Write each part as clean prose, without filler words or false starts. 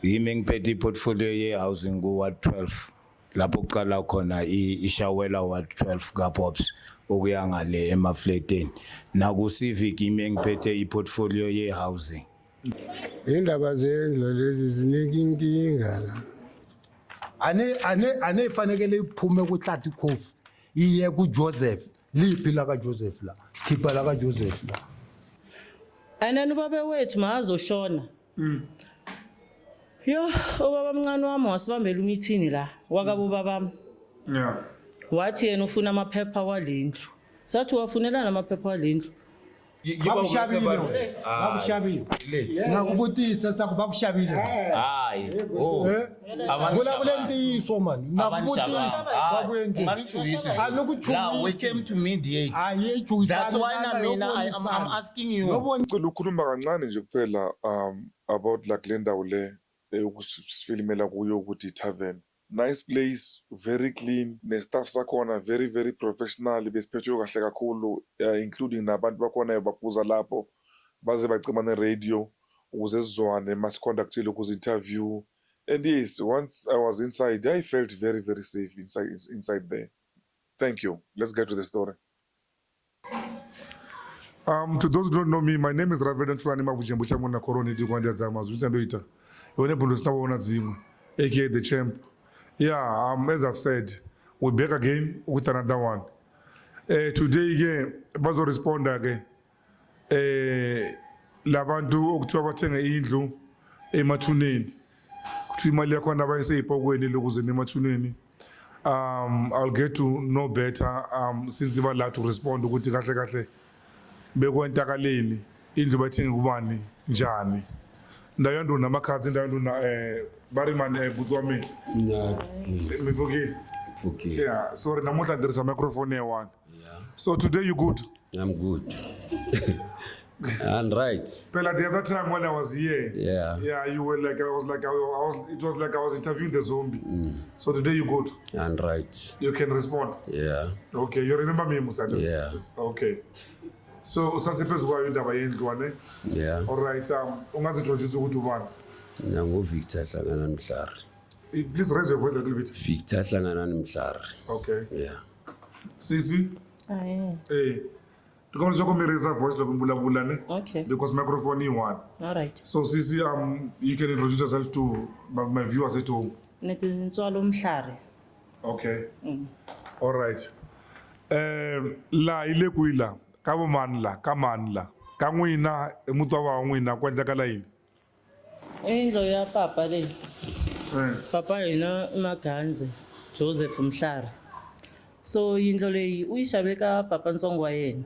yimi ngiphethe iportfolio ye-housing ku-Ward 12 lapho kuqala khona ishawela Ward 12 kaPops okuya ngale emafleteni naku-Civic yimi engiphethe iportfolio ye-housing. Indaba zendlo lezi zinika inkinga la. ane fanekele iphume kuhlati khofu iye kuJoseph liphi la kaJoseph la khipha la kaJoseph la Anani baba wethu mazoshona yo ubaba omncane wami wasibambela umithini la wakabo babami wathi yena ufuna amaphepha walendlu sathi wafunela namaphepha walendlu bakushabile ngakubutisa sakubakushabile Hayi kule ntiyiso man nakubutisa kwakwenje Now we came to mediate. That's why I'm asking you. Ngicela ukukhuluma kancane nje kuphela about like le ndawo le ukusifilimela kuyo ukuthi tavern. Nice place, very clean, ne-staff sakhona very professional, besiphethwe kahle kakhulu, including nabantu bakhona bakuza lapho baze bacima ne-radio ukuze sizwane masiconductile ukuze interview. And yes, once I was inside, I felt very safe inside there. Thank you. Let's get to the story. To those who don't know me, my name is Reverend Chuani Mavujembu Chamona Koroni Digwandia Zamas, which I do it. When aka the champ. Yeah, as I've said, we're back again with another one. Today again, bazo respond again. Labantu okuthiwa bathenga indlu emathuneni. Kuthi imali yakho nabayise ipokweni lokuze nemathuneni. I'll get to know better since iba la to respond ukuthi kahle bekwentakaleni indlu bathenga kubani njani. Ndayo ndo namakhazi ndayo ndo Bariman Budwami. Yeah, sorry, namuhla there is a microphone here one. Yeah. So today you good? I'm good. And right. Pella, the other time when I was here, yeah, you were like it was like I was interviewing the zombie. So today you good? And right. You can respond. Yeah. Okay, you remember me, Musa? Yeah. Okay. So usasiphezu kwayo indaba yendlu ne? Yeah. All right. Ungazintroduce ukuthi ubani? Nangu Victor Hlanganani Mhlari. Please raise your voice a little bit. Victor Hlanganani Mhlari. Okay. Yeah. Sisi? yeah. Hey. Because you can raise your voice like bula ne? Okay. Because microphone is one. All right. So Sisi, you can introduce yourself to my viewers at home. Netintswalo Mhlari. Okay. All right. La ile kuila kabo manla kamanla kan'wina emutwa wa n'wina kwendlekala yini? Indlo ya papa le. Papa yena Maganze Joseph Mhlari. So indlo leyi uyishabe ka papa ntsongo wa yena.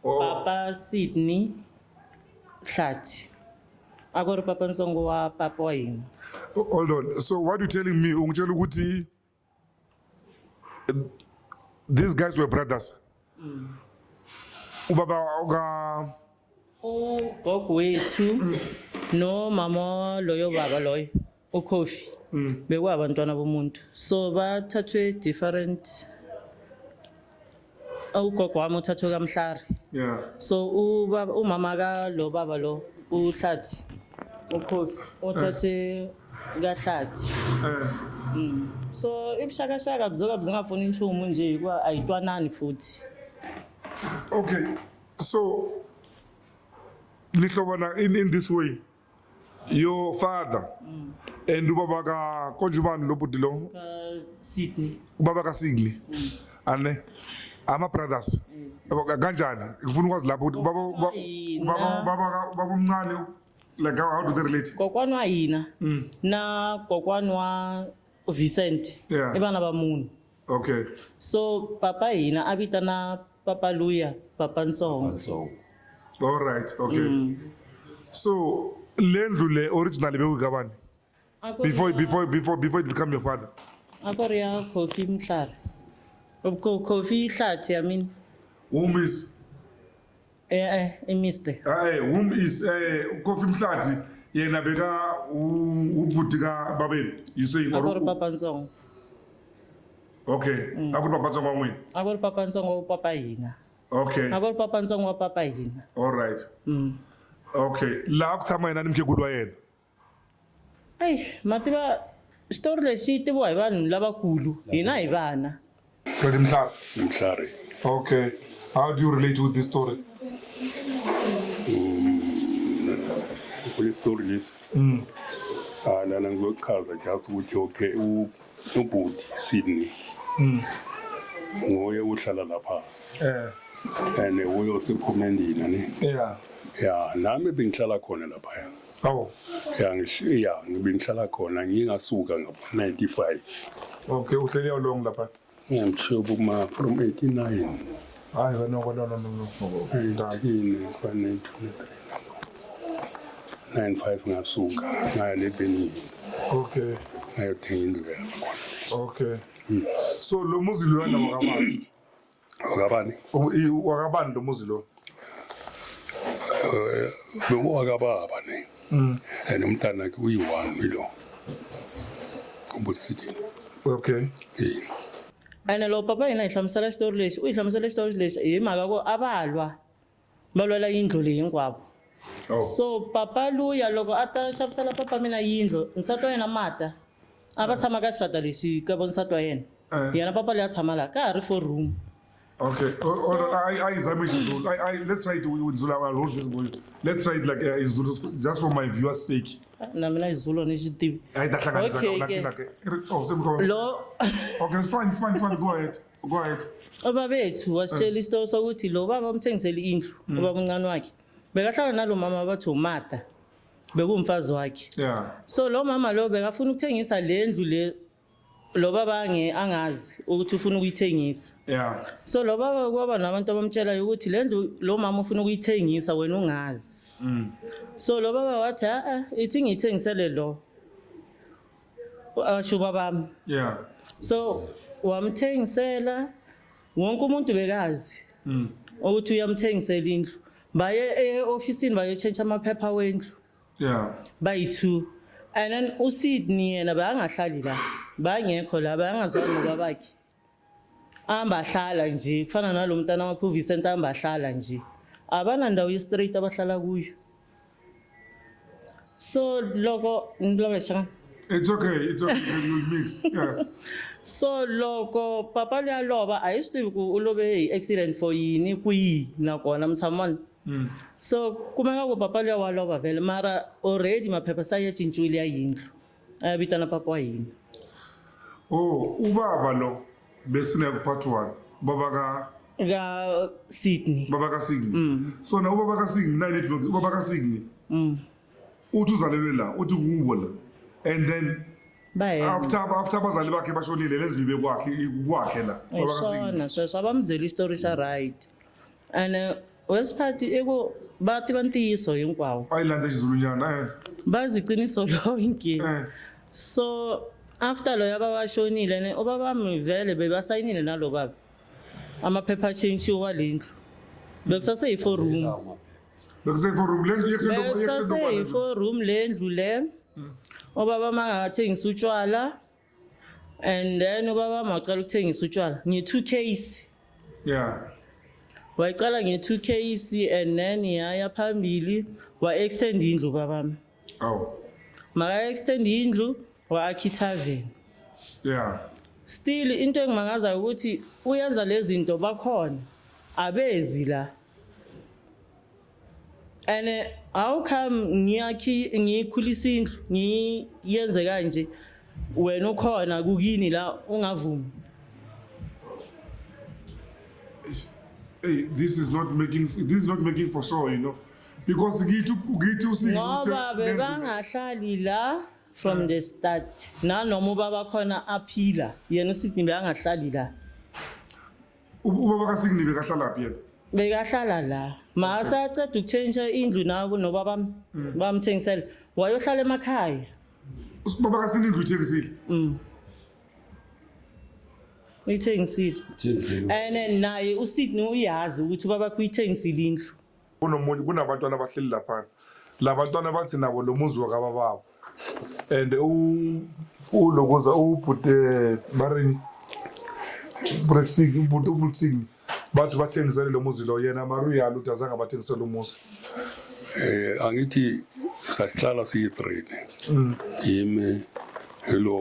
Papa Sydney Hlati. Akori papa ntsongo wa papa wa yena. Hold on. So what you telling me ungitshela ukuthi these guys were brothers? Ubaba oka Gogo wethu no mama loyo baba loyo uKofi bekwabantwana bomuntu so bathathwe different ugogo wami uthathwe kaMhlari so umama ka lo baba lo uHlathi uKofi uthathe kaHlathi so ibishakashaka kuzoka bzingafuni inchumo nje kwa ayitwanani futhi. Okay, so nihlobana in this way, your father and ubaba ka konjubani lo budilo Sydney ubaba ka Sydney ane ama brothers kanjani ngifuna ukwazi lapho ukuthi baba umncane like how do they relate? Kokwani wa yina na kokwani wa Vincent ibana ba munhu. Okay, so papa yina abita na Papa Luya, Papa Nsongo. All right, okay. So, lendlu le originally bewu kabani? Before it become your father. Akoria Kofi Mhlari. Kofi Hlati, I mean. Whom is? Mr. Whom is Kofi Mhlati? Yena beka ubutika babeni. You say Akori Papa Nsongo. Okay. Akori Papa Nsongo wini? Akori Papa Nsongo papa yina. Okay. Akori Papa Nsongo papa yina. All right. Okay. La akutama yena nimke kulwa yena. Ay, mativa xitori lexi tiviwa hi vanhu lavakulu hina hi vana. Freddie Mhlari. Mhlari. Okay. How do you relate with this story? kule story lesi lana ngizochaza just ukuthi okay ubhuti Sydney ngoye uhlala lapha and uye usephumendina ne ya nami bengihlala khona lapha Oh. ya ngibengihlala khona ngingasuka ngapha 95 Okay, uhleli how long lapha? I'm sure from 89 Hayi no. 95 ngasuka ngaya le Benin Okay. ngayothenga indlu yakho Okay. So lo muzi lo yana wakabani? akabani Wakabani lo muzi lo? bewakababa ne and umntana wakhe uyi-1 milo ubusiki Okay. Ene lo papa yena hi hlamusela xitori lexi u hi hlamusela xitori lexi hi mhaka ko a va lwela yindlu leyi hinkwavo. Oh. So papa luya loko a ta xavisela papa mina yindlu nsati wa yena Mata a va tshama ka xirata lexi ka vo nsati wa yena yena papa leyi a tshama laha ka ha ri 4 room. Okay. I examine Zulu. Let's try it with Zulu. I'll hold this going. Let's try it like in Zulu, just for my viewers' sake. Na mina Zulu ni xi tivi. Okay. Oh, so go. Lo Okay, it's fine. Go ahead. Ubabethu wasitshela isitori sokuthi lo baba umthengisela indlu ubaba uncane wakhe bekahlala nalo mama bathi uMata bekumfazi wakhe. Yeah. So lo mama lo bekafuna ukuthengisa le ndlu le lo baba angazi ukuthi ufuna ukuyithengisa. Yeah. So lo baba kwaba nabantu abamtshela ukuthi le ndlu lo mama ufuna ukuyithengisa wena ungazi. So lo baba wathi ithi ngithengisele lo asho baba. Yeah. So wamthengisela wonke umuntu bekazi ukuthi uyamthengisela indlu baye eofisini baye change amaphepha wendlu Yeah. bayi2 and then uSydney yena bayangahlali la bangekho la bayangazani nobabakhe ambahlala nje kufana nalomntana wakhe uVincent ambahlala nje abana ndawo ye-street abahlala kuyo. So loko ngilobeshana It's okay. You'll mix. Yeah. so loko papa luyaloba a hi swi tivi ku u love hi accident for yini kwihi nakona mtshamani. So kumeka ku papa luya wa lova vele mara already maphepha sa ya cinciwile ya yindlu a vitana papa wa hina. Oh, ubaba lo besine ku part 1. Baba Sydney. ka Sydney. So na ubaba ka Sydney ubaba ka Sydney. Uthi uzalelwe la, uthi kubo la. And then Bye. after bazali bakhe bashonile lendlu ibe kwakhe la. Baba ka Sydney. So abamzela istori sa right. And wesiphathi eko bathi bantiyiso hinkwavo. Ayilandze xizulunyana Baziqiniso lonke. So after lo yaba bashonile ne ubaba mvele bebasayinile nalo baba amaphepha change walendlu bekusase yi 4 room Bekuse for room lendlu bekusase yi 4 room lendlu le ubaba mangathengisa utshwala and then ubaba maqala ukuthengisa utshwala nge2 case. Yeah. Wayicala nge2 case and then yaya phambili wa extend indlu babami. Oh. Maka extend indlu wa Akitaven. Yeah. Still into engimangaza ukuthi uyenza lezi zinto bakhona abezi la. And how come ngikhulisa indlu ngiyenze kanje wena ukhona kukini la ungavumi. Hey, this is not making for sure, you know. Because gitu see Ngoba bebangahlali la from the start. Nanoma ubaba khona aphila yena uSidney beyangahlali la. ubaba ka Sydney bekahlala phi yena? Bekahlala la. Masaceda ukuchange indlu nabo nobaba bamthengisela. Wayohlala emakhaya. Ubaba ka Sydney indlu ithengisile. Uyithengisile. And naye uSidney uyazi ukuthi ubaba kuyithengisile indlu. Kunabantwana abahleli lapha. Labantwana bathi nabo lo muzi wakababa. And ulokoza ubhude Marini Brexig ubhutsing bathi bathengisele lo muzi lo yena Maruya lutazanga bathengisele umuzi. angithi sasihlala siyi-3 yimi lo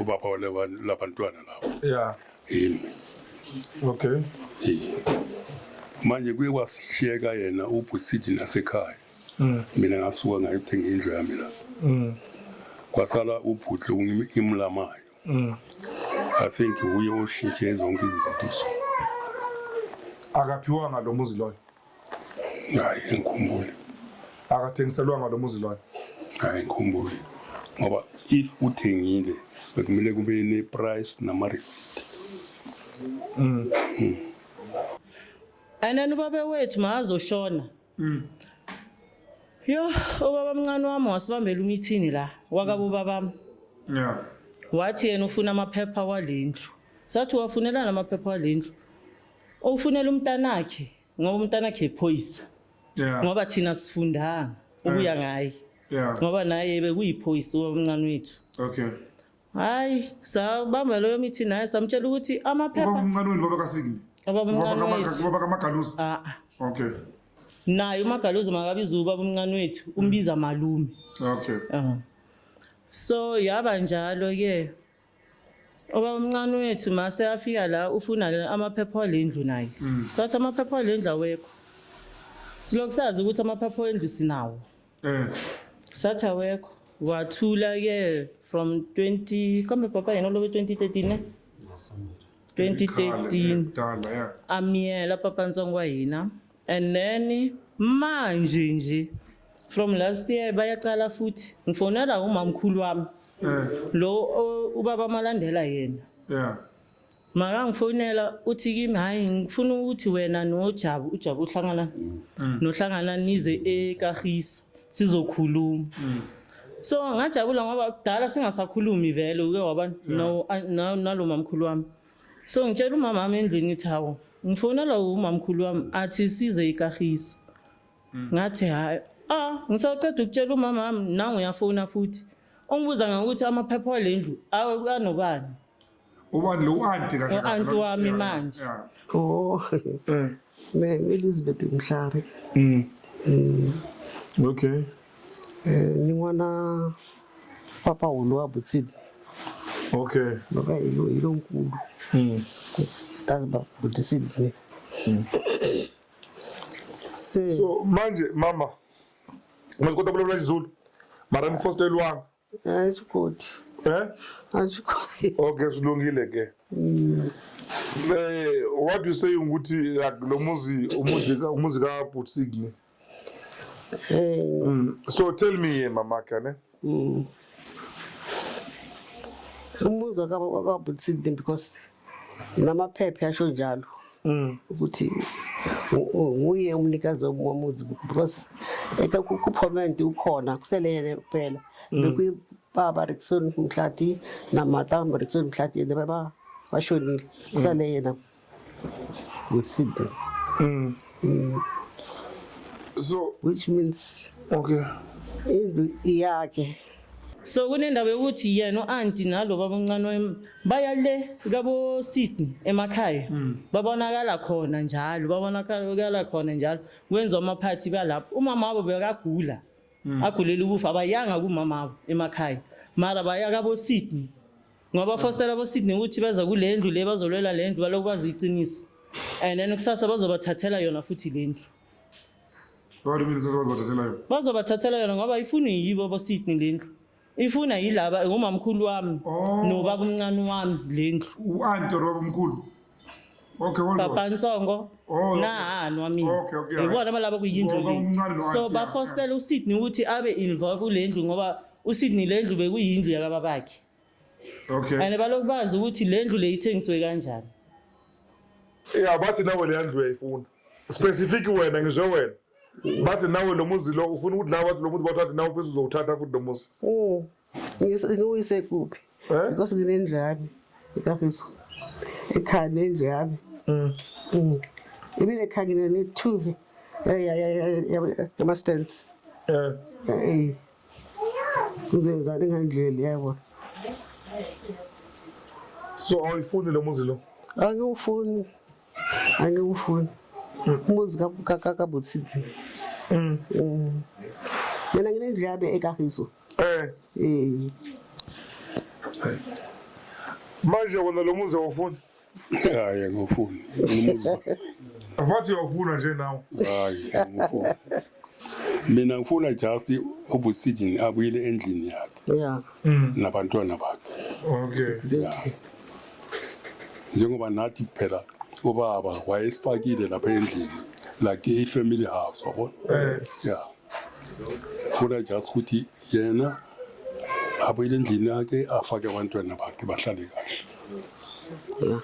ubaba labantwana labo Yeah. yimi Okay. manje kuye kwashiyeka yena ubhusithi nasekhaya mina ngasuka ngayithenga indlu yami la kwasala ubhutle ngimlamayo I think uye oshintshe zonke izinto Akaphiwanga lo muzi loyo. hayi ngikhumbule Akathengiselwanga lo muzi loyo. hayi ngikhumbule ngoba if uthengile bekumele kube ne-price nama-receipt And then ubaba wethu mazoshona. Yo, ubaba mncane wami wasibambela umithini la, wakabo babami. Yeah. Wathi yena ufuna amaphepha walendlu. Sathi wafunela namaphepha walendlu. Ufunela umntanakhe, ngoba umntanakhe ephoyisa. Yeah. Ngoba thina sifundanga ukuya ngaye. Yeah. Ngoba naye bekuyiphoyisa ubaba mncane wethu. Okay. Hayi, sabamba leyo mithini naye samtshela ukuthi Ubaba amaphepha umncane wenu baba kaSigini. ubaba mncane wethu. Ubaba kaMagaluza. Okay. Okay. Naye uMagaluza makabiza ubaba umncane wethu umbiza malume. Okay. So yaba njalo ke. Ubaba umncane wethu mase afika la ufuna amaphepha walendlu naye. Sathi amaphepha walendlu awekho. Silokusazi ukuthi amaphepha walendlu sinawo. Sathi awekho. Wathula ke from 20 kambe papa yena lo 2013 ne? 2013. Dala yeah. Amiyela papa Ntsongo yina. And then manje nje from last year bayaqala futhi ngifonela umamkhulu wami lo ubaba malandela yena Yeah. maka ngifonela uthi kimi hayi ngifuna ukuthi wena noJabu uJabu uhlangana nohlangana nize eKagiso sizokhuluma so ngajabula ngoba kudala singasakhulumi vele uke waba nalo mamkhulu wami so ngitshela umama wami endlini ngithi hawo ngifonela umamkhulu wami athi size eKagiso ngathi hayi ngisaqeda ukutshela umama wami nangu uyafona futhi ongibuza ngokuthi amaphepha walendlu akanobani Ubani lo auntie kahle kahle. Auntie wami manje. Elizabeth Mhlari. Okay. Ni n'wana papa wa Butsidi. Okay. Baba ilo nkulu. Taba Butsidi. So manje mama ngizokota kulola isiZulu mara ngifostelwanga Ayikoti. Ayikoti. Okay silungile ke what do you say ukuthi lo muzi umuzi ka Butsidi so tell me mama kane Umuzi ka Butsidi because namaphepha yasho njalo ukuthi nguye umnikazi womuzi because ku-comment ukhona kusele yena kuphela bekuyibaba Rickson Mhlathi namatamba Rickson Mhlathi yena baba bashonile kusele yena Butsidi so which means okay indlu iyakhe. So kunendaba yokuthi yena uAuntie nalo baba omncane baya le kabo Sydney emakhaya babonakala khona njalo babonakala khona njalo kwenza amaphathi balapho umama wabo bekagula agulela ukufa abayanga kumama wabo emakhaya mara baya kabo Sydney ngoba fostela abo Sydney ukuthi baza kulendlu le bazolwela lendlu balokwazi iqiniso and then kusasa bazobathathela yona futhi lendlu. What do you mean bazobathathela yona? Bazobathathela yona ngoba ifuna yibo abo Sydney lendlu. Ifuna yilaba ngumamkhulu wami nobaba omncane wami lendlu uAuntie roba omkhulu. Okay wona Papa Ntsongo nahani wami yibona malabo kuyindlu le so bafostela uSydney ukuthi abe involved kulendlu ngoba uSydney lendlu bekuyindlu yakababakhe. Okay and balokubazi ukuthi lendlu le ithengiswe kanjani. Yeah bathi nawe le ndlu uyayifuna specific wena ngisho wena bathi nawe lo muzi lo ufuna ukuthi lawa lo muzi bathatha nawe bese uzowuthatha futhi lo muzi Ngiyise kuphi because nginendlu yami eKagiso ekhaya nendlu yami ibile ekhaya ngine-2 yama-stands ngizenzani ngandleli yabo so awuyifuni lo muzi lo angiwufuni umuzi kaButsidi mina nginendlu indlu ekagiso manje wona lo muzi awufuni hayi ngifuni umuzi abathi awufuna nje nawe hayi ngifuni mina ngifuna just ubusijini abuyile endlini yakhe yeah nabantwana bakhe okay exactly njengoba nathi phela ubaba wayesifakile lapha endlini like i-family house wabona yeah funa just ukuthi yena abuyile endlini yakhe afake abantwana bakhe bahlale kahle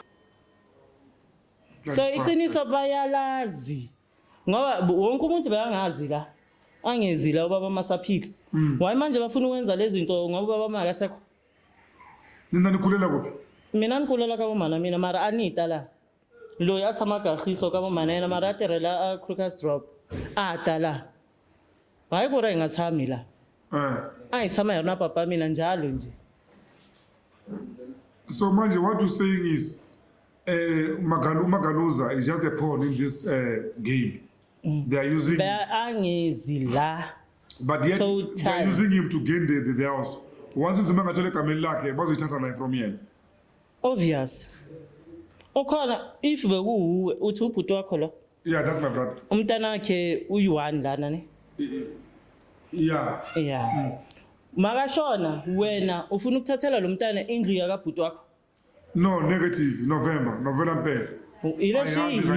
So iqiniso bayalazi ngoba wonke umuntu bayangazi la angezi la ubaba masaphila why manje bafuna ukwenza lezi zinto ngoba ubaba makasekho nina nikhulela kuphi mina nikulela ka bomana mina mara anita la loyi a tshama kagiso ka bomana yena mara a tirhela a Crocus Drop a ta la hayi ku ri hi nga tshami la a hi tshama hi ri na papa mina njalo nje so manje what you saying is Magaluza is just a pawn in this game. They are using, angezi la but yet they are using him to gain the house. Once you make a tell Kamilake, what's the chance from here? Obvious. Ukhona if bekuwe uthi ubhuti wakho lo. Yeah, that's my brother. Umntana wakhe uyi1 lana ne. Yeah. Yeah. Makashona wena ufuna ukuthathela lo mntana indlu yakabhuti wakho. No, negative. November mpela. Ile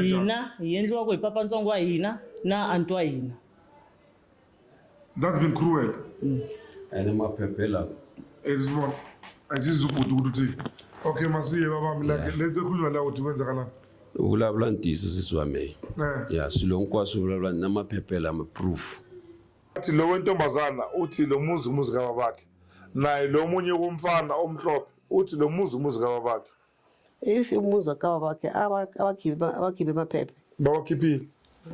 yina yendlu wakho ipapa ntsongo wa hina na antwa hina. That's been cruel. ene maphephela It's wrong. I just ukuthi. Okay, masiye baba like let's do la uthi wenza kana. uvulavula ntiso sisiwame ya silo nkwasi uvulavula namaphephela ama-proof Uthi lo wentombazana uthi lo muzi kababakhe. Naye lo munye kumfana omhlophe uthi lo muzi kababakhe. if umuzi kababakhe abakhiphe amaphepha Bawakhiphile.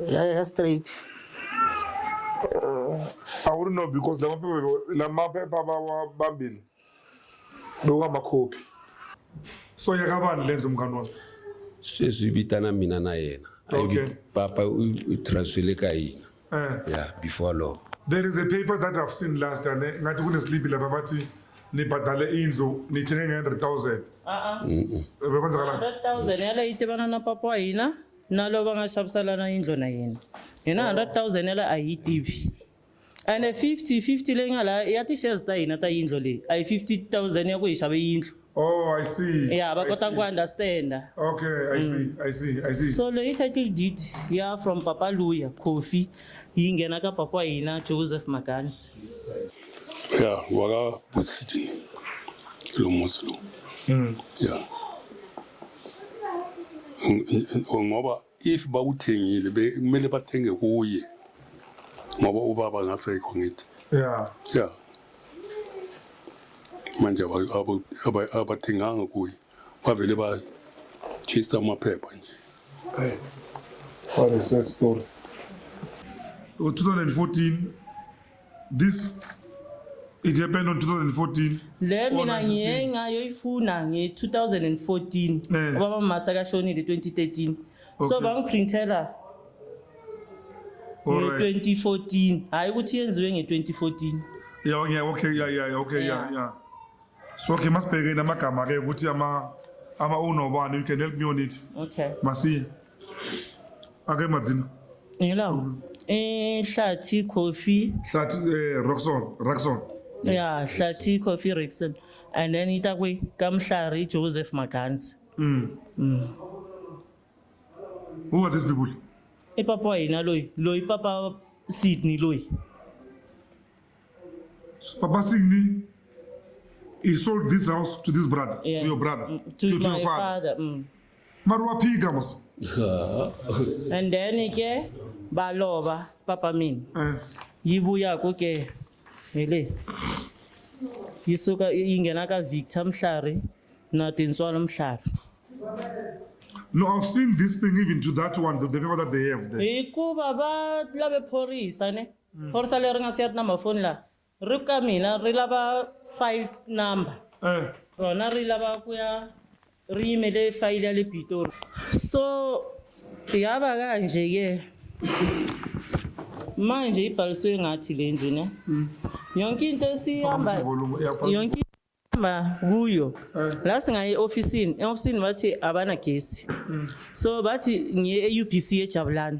yeah straight I wouldn't know because la maphepha bambili bekwamakhopi. So yakabani lento mngani wami? sesibitana mina na yena Okay. papa utransfele ka yena yeah before law There is a paper that I've seen last time ngathi kuneslipi lapha bathi nibhadale indlu nithenge nge-100,000. Bekwenzakalani? 100,000 yala itebana na papa wa hina na lo va nga xaviselana yindlu na yena. Hina 100,000 yala a yi tivi. And 50 leyi nga la ya ti-shares ta hina ta yindlu leyi a hi 50,000 ya ku hi xave yindlu. Oh, I see. Yeah, va I kota see. ku understand. Okay, I see. So leyi title deed ya from Papa Luya Kofi yi nghena ka papa wa hina Joseph Maganzi. yeah waka busijini lo muzi lo yeah ngoba if bawuthengile kumele bathenge kuye ngoba ubaba ngasekho ngithi Yeah. manje abathenganga kuye bavele bachisa amaphepha nje Hey. What a sad story. 2014, it happened on 2014. Le mina 2016. ngiye ngayoyifuna nge-2014 ubaba Masa kashonile 2013 so Okay. bangiprintela Alright. nge-2014 hayi ukuthi yenziwe nge-2014 Yeah, okay, yeah. So okay, masibheke namagama ke ukuthi ama unobani, you can help me on it. okay Masiye. Ake madzina. ngelawo Hlathi Coffee Hlathi Roxon. yeah Hlathi Coffee Rexon and then itakwe kaMhlari Joseph Maganzi Who are these people? ipapa wa hina loyi papa Sydney loyi Papa Singh, he sold this house to this brother, Yeah. to your brother, to your my father. father Marwa piga mas. and then ke baloba papa mina yibuya ko ke hele yisuka ingena ka Victor Mhlari na Tinswalo Mhlari No, I've seen this thing even to that one, the paper that they have there. hikuva va lave phorisa ne phorisa leri nga siya na mafoni la ri ka mina ri lava file number rona ri lava ku ya ri yimele file ya le Pitori so yaba kanje ke manje ibhaliswe ngathi le ndlu ne yonke into esihamba yonke into ihamba kuyo la singaye e-ofisini bathi abana gesi so bathi ngiye e-UBC eJabulani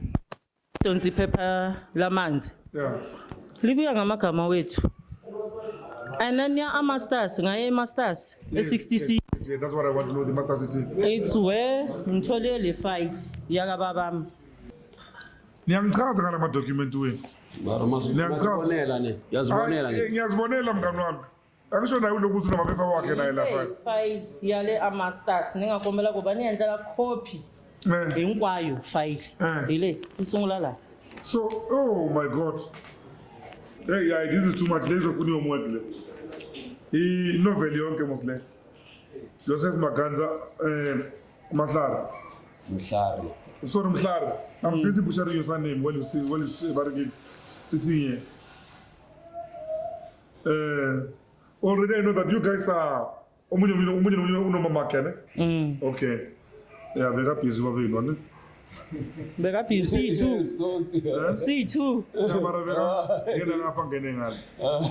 donsa iphepha lamanzi libuya ngamagama wethu ananya amasters ngaye emasters e-66 Yeah, that's what I want to know, the master city. it's where ngithole le file yakababami Niyangichaza ngala ma-document wenu. yazibonela ne yazibonela ne Ngiyazibonela mngani wami. Angisho naye ulokuthi unamaphepha wakhe naye lapha. file yale amasters ningakombela kuba niyendlela copy hinkwayo file ile isungula la So, oh my God. Hey, yeah, this is too much. Lezo funi omwekile. I novel yonke mosle. Joseph Maganza, Mhlari. mhlari Sorry, Mhlari. I'm busy butchering your surname while you say bargain sitting here. Already I know that you guys are mama kene. Okay. Yeah, very busy with you. beka busy C2 Mara veka ngena ngapha ngene ngale.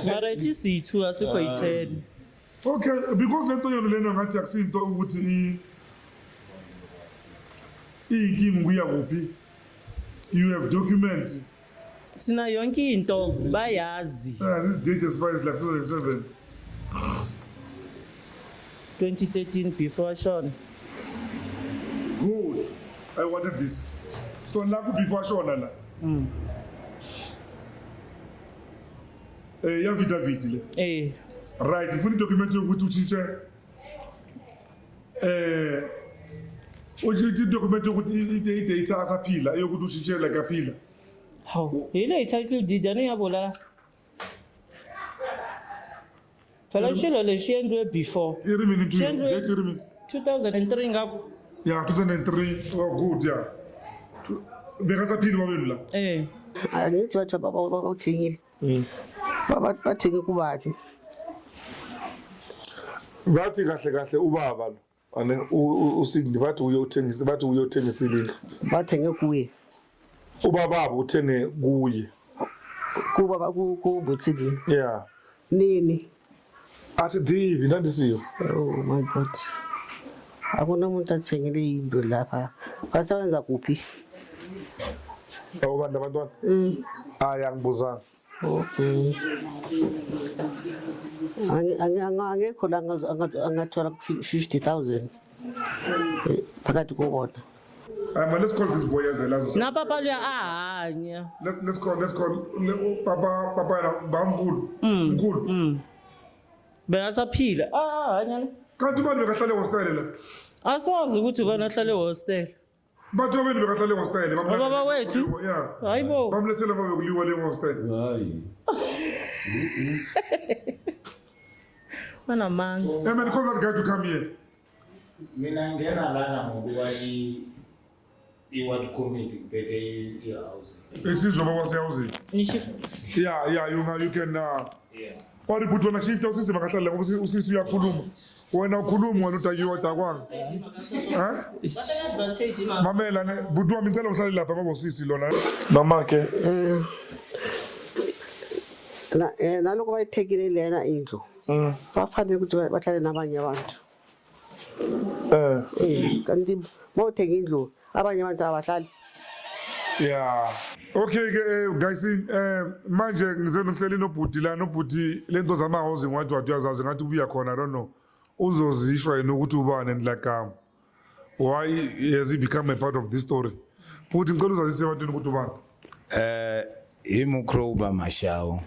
mara ithi C2 asikho yi10 Okay, because lento yona lena ngathi akusinto ukuthi inkingi kuya kuphi. You have document. sina yonke into bayazi This date as far as like 2007. 2013 before Sean Good. I wanted this. So laku before Shona la. Ya David le. Right, if you document ukuthi uchinche uthi document ukuthi data asaphila eyokuthi uchinche like aphila. how ile title deed ani yabola phela shilo le shiyendwe before Irimini tu. Shiyendwe- Date irimini. 2003 ngakho Yeah, 2003. Oh good, yeah. Bekasaphila babenu la. angithi bathi bawuthengile bathenge kubani Bathi kahle kahle ubaba lo. Ane uSidney bathi uyothengisa indlu. bathenge kuye Ubaba uthenge kuye. kuba kubuthini Yeah. nini Athi divi ndandisiyo. oh my god akuna umuntu athengele indlu lapha basebenza kuphi Abantu abantwana. Ayangibuzana. okay angekho la angathola 50,000 phakathi kokona Let's call this boy as a lazo. na papa luya ahanya Let's call Papa Bamkulu. Mkulu. bekasaphila ahanya Kanti abantu bekahlale hostel la. asazi ukuthi ubani ahlale hostel Bathu abantu bekahlale hostel. Ubaba wethu? Yeah. hayibo Bamlethela bayokuliwa le hostel. hayi banamanga Hey man, call that guy to come here. Mina ngena lana ngokuba i-ward committee kuphethe i-house. Exizwe baba wasehousing. nishift Yeah, you can Ori but wona shift usisi bakahlale ngoba usisi uyakhuluma. Wena ukhuluma wena utakiwa takwanga. advantage Mamela ne budu wami ngicela uhlale lapha ngoba usisi lona. Mama ke. naloko bayithekile lena indlu bafanele ukuthi bahlale nabanye abantu kanti mawuthenga indlu abanye abantu abahlali Yeah. Okay guys manje ngize nomhleli nobhudi la nobhudi lento zama housing wathi uyazazi ngathi ubuya khona I don't know. Uzozishwa yena ukuthi ubani and like why has he become a part of this story? Futhi ngicela uzazise ebantwini ukuthi ubani. Imukroba Mashawo.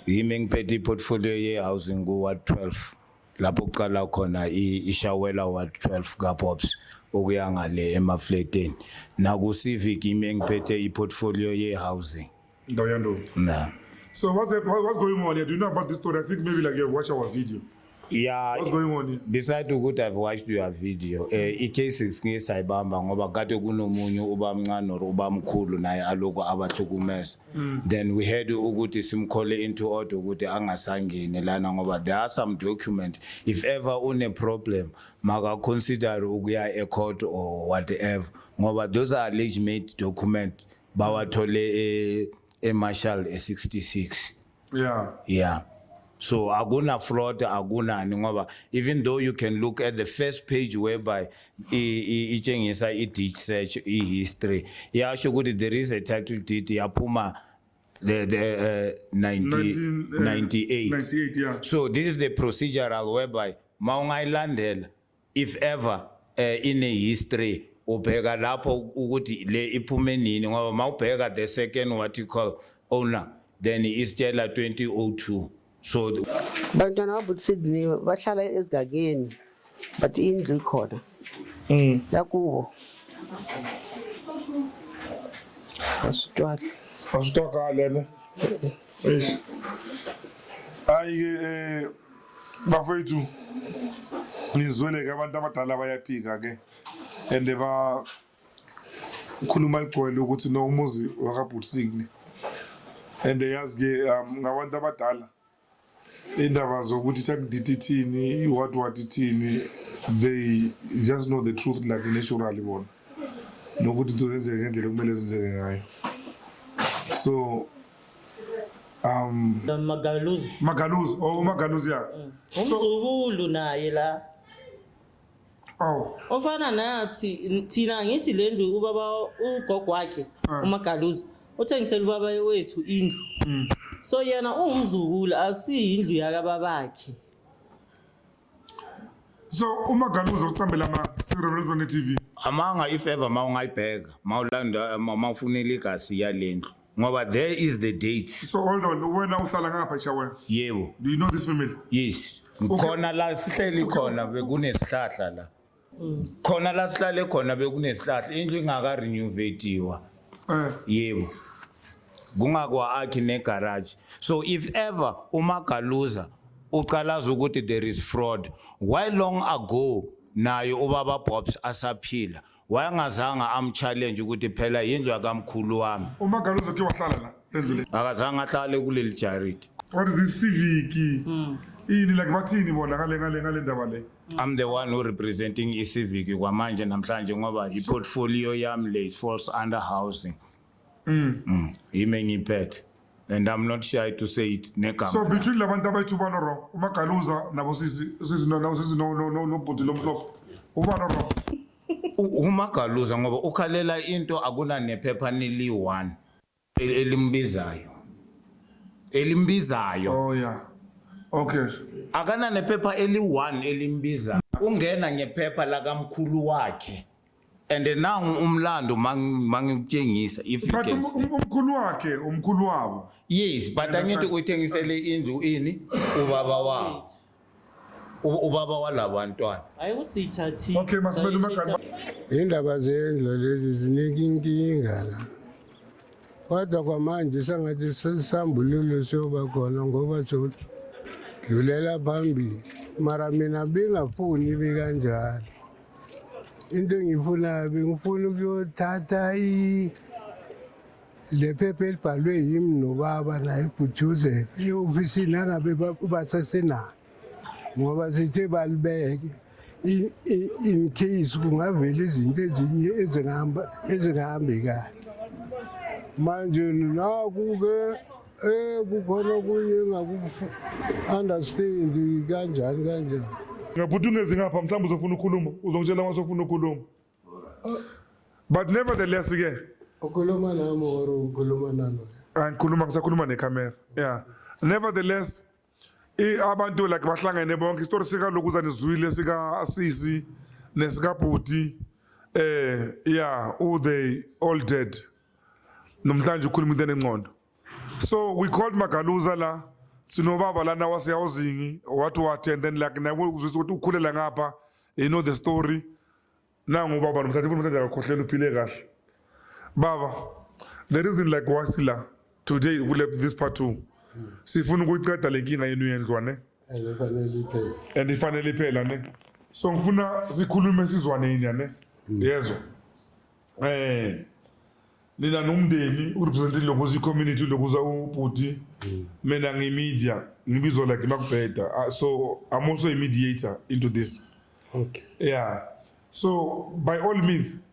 Yimi ngiphethe iportfolio ye-housing ku-Ward 12. Lapho kuqala khona ishawela Ward 12 kaPops okuya ngale emafleteni. Naku-Civic yimi ngiphethe iportfolio ye-housing. Ndawuyando. Na. So what's going on here? Do you know about this story? I think maybe like you have watched our video. Yeah. What's going on here? Beside ukuthi I've watched your video. I-cases ngisayibamba ngoba kade kunomunye ubamncane or ubamkhulu naye aloku abahlukumeza. Then we had ukuthi simkhole into order ukuthi angasangene lana ngoba there are some documents if ever une problem maka consider ukuya e-court or whatever ngoba those are legitimate documents bawathole eMarshall 66. Yeah. So akuna fraud, akunani ngoba even though you can look at the first page whereby itshengisa i-ditch search i-history yasho ukuthi there is a title deed yaphuma the 98. 98, yeah. So this is the procedural whereby maungayilandela if ever in a history ubheka lapho ukuthi le iphume nini ngoba mawubheka the second what you call owner then isitshela 2002. So bantwana babuthi Sydney bahlala esigageni but indlu ikhona yakubo asitwala Asitokala ne. Eish. Hayi bafethu ngizwele ke abantu abadala bayaphika ke and ba ukhuluma igcwele ukuthi no umuzi wakabhutisini and yazi ke ngabantu abadala indaba zokuthi takudithini what ithini they just know the truth like naturally bona nokuthi into zenzeke ngendlela kumele zenzeke ngayo so Magaluzi ya umzukulu naye la ofana nathi thina ngithi lendlu ubaba ugogo wakhe uMagaluzi uthengisela ubaba wethu indlu so yena umzukulu akusi indlu yakababakhe so uMagaluzi ucambela ma sirevelezwa ne TV amanga if ever mawungayibheka mawulanda mawufunela igasi yalendlu ngoba there is the date. So hold on, wena uhlala ngapha eShaweni? Yebo. Do you know this family? Yes. Khona la sihleli khona bekunesihlahla la. Khona la sihlale khona bekunesihlahla indlu ingaka renovatiwa. Yebo. Kungakwa akhi ne garage. So if ever uMagaluza uqalaza ukuthi there is fraud, why long ago naye ubaba Bobs asaphila? Wayangazanga amchallenge ukuthi phela yindlu yakamkhulu wami. uMagaluza ke wahlala la lendlu le. Akazange ahlale kuleli charity. What is this civic? Ini like bathini bona ngale ndaba le. I'm the one who representing iCivic kwamanje namhlanje ngoba iportfolio yami le falls under housing. Yime ngiphethe. And I'm not shy to say it negama. So between labantu abayithu banoro uMagaluza nabo sisi no bhuti lomhlophe. Ubana ro. uMagaluza ngoba ukhalela into akuna nephepha nili 1 elimbizayo. Oh yeah. Okay. Akana nephepha eli 1 elimbiza. Ungena ngephepha la kamkhulu wakhe. And now umlando mangikutshengisa if you can see. Umkhulu wakhe, umkhulu wabo. Yes, but angithi uyithengisele indlu ini ubaba wabo. Ubaba walabantwana. Ayikuthi ithathi. Okay, masimele uMagaluza. Indaba zendlu lezi zinika inkinga la. Kodwa kwamanje sangathi sisambululo soba khona ngoba dlulela phambili. Mara mina bengafuni bekanjalo. Into engifuna bengifuna ukuyothatha le phepha elibhalwe yimi nobaba naye uJoseph e-ofisini angabe basasenayo. Ngoba sithe balibeke in case kungavela izinto ezinye ezingahambi kahle manje naku-ke kukhona okunye engaku-understand kanjani Ngabhuti ungezi ngapha mhlawumbe uzofuna ukukhuluma uzongitshela uma usofuna ukukhuluma but nevertheless ke ukhuluma nami or ukhuluma nami ngisakhuluma necamera yeah nevertheless abantu like bahlangene bonke istory sika lokuza nizwile sika Asisi nesika Bhuti yeah all they all dead nomhlanje ukhuluma into enengcondo so we called Magaluza la sinobaba lana wasehousing what and then like na uzwisa ukuthi ukhulela ngapha you know the story nangu baba nomhlanje akhohlela uphile kahle baba the reason like wasila today we left this part 2 sifuna ukuyiqeda lenkinga yenu yendlwane and ifanele iphela ne so ngifuna sikhulume sizwane yini ne yezo nina nomndeni urepresent lokuza community lokuza uBhuti mina ngimedia ngibizwa like makubheda so I'm also a mediator into this okay yeah so by all means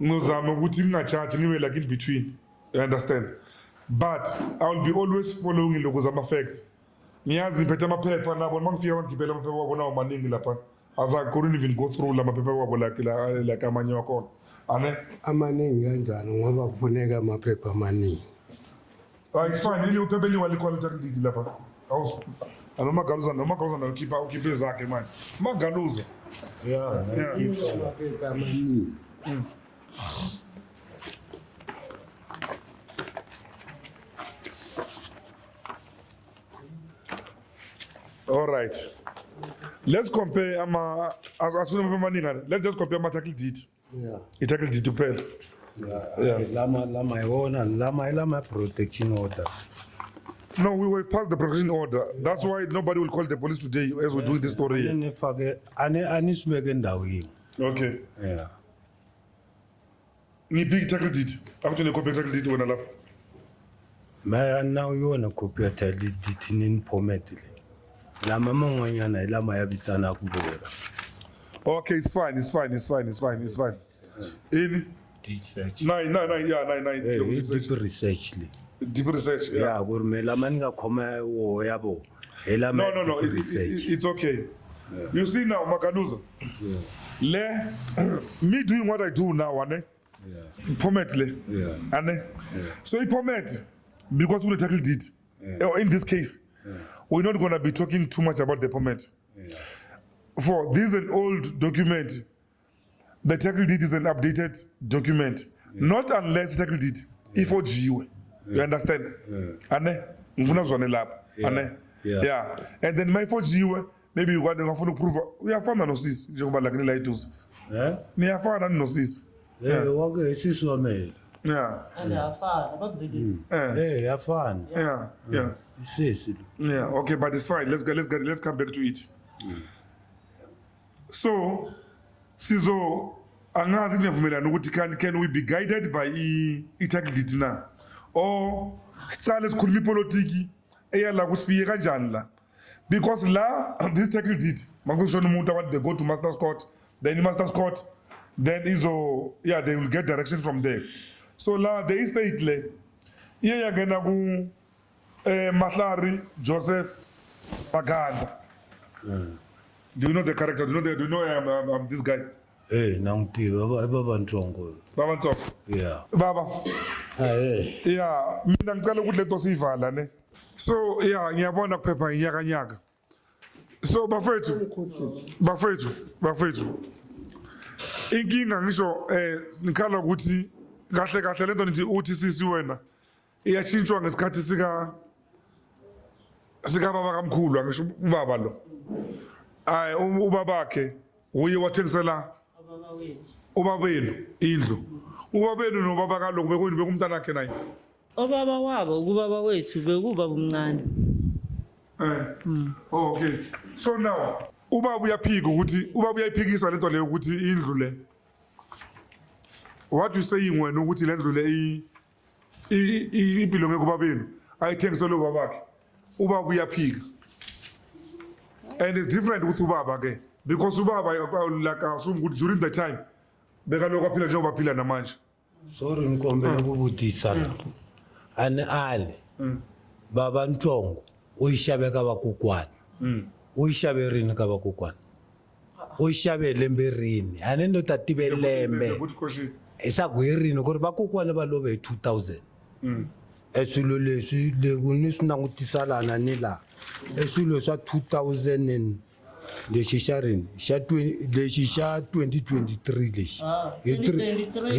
ngizama ukuthi ngingacharge ngibe like in between you understand but I'll be always following lokho zama facts. Ngiyazi ngiphethe amaphepha nabo mangifika bangigibela amaphepha wabo nawo maningi lapha. As I couldn't even go through la maphepha wabo like amanye wakhona. Ane amaningi kanjani ngoba kufuneka amaphepha amaningi. It's fine. Ili uphepha liwa likhona title deed lapha. Noma galuza ukhiphe zakhe man. Magaluza. Yeah. Amaphepha amaningi. All right. Let's compare let's just compare my title deed. Yeah. Title deed to pay. Yeah. Lama protection order. No, we will pass the protection order. That's why nobody will call the police today as we do this story here. Okay. Yeah. Ni big title deed. Actually, copy title deed when I love. Now you want to copy a title deed in Pomet. Lama monganyana lama yabitana kubora. Okay, it's fine. In Deed search. nine. Deep research. Deep research. Yeah, gurme lama nga koma wo yabo. No. It's okay. Yeah. You see now, Makaluza. Yeah. Me doing what I do now, ane. Yeah. Pometly. Yeah. Ane. So he pomet because we tackle deed. Or in this case, we're not gonna be talking too much about the pomet. For this is an old document. The tackle deed is an updated document. Not unless tackle deed. If you understand? Ane. Ngifuna zone lapha. Ane. Yeah. And then my 4G, maybe you want to prove. We are found no sis. Jehovah like lightus. Me are found no sis. Yeah. Okay, sis wa mail. Yeah. And afana bakuzeli. Hey, afana. Yeah. Sis. Yeah. Okay, but it's fine. Let's come back to it. So, sizo angazi kuyavumelana ukuthi can we be guided by title deed na or siqale sikhuluma ipolitiki eyala kusifike kanjani la because la this title deed makushona umuntu abantu they go to master's court then master's court then they will get direction from there. So la the estate le iya ngena ku Mahlari Joseph Maganza. Do you know the character? Do you know I'm this guy? Hey, nangti baba Ntongo. Baba Ntongo. Yeah. Baba. Hey. Yeah, mina ngicela ukuthi lento siyivala ne. So yeah, ngiyabona kuphepha inyaka. So bafethu. Inkinga ngisho nikhala ukuthi kahle lento nithi uthi sisi wena iyachintshwa ngesikhathi sika baba kamkhulu ngisho ubaba lo. Ay ubabakhe uye wathengisela ubabenu indlu. Ubabenu nobaba kaloko bekumntana wakhe naye. Obaba wabo kubaba wethu bekuba umncane. Okay. So now ubaba uyaphika ukuthi uyayiphikisa lento leyo ukuthi indlu le. What you saying wena ukuthi le ndlu le impilo ngeke ubabenu ayithengisele ubabakhe. Ubaba uyaphika. And it's different with ubaba ke because ubaba like assume during the time bekaloko aphila njengoba aphila namanje. Sorry ngikombela ukubudisa la. Ali. Baba Ntongo uyishabe ka bakukwana. Uyishabe rini ka bakukwana. Uyishabe lemberini. Anendo tatibe lembe. Esagwerini kuri bakukwana balobe 2000. Esilo lesi lekunisnangutisalana nila. Esilo sa 2000 and leshisharini sha 2023 leshi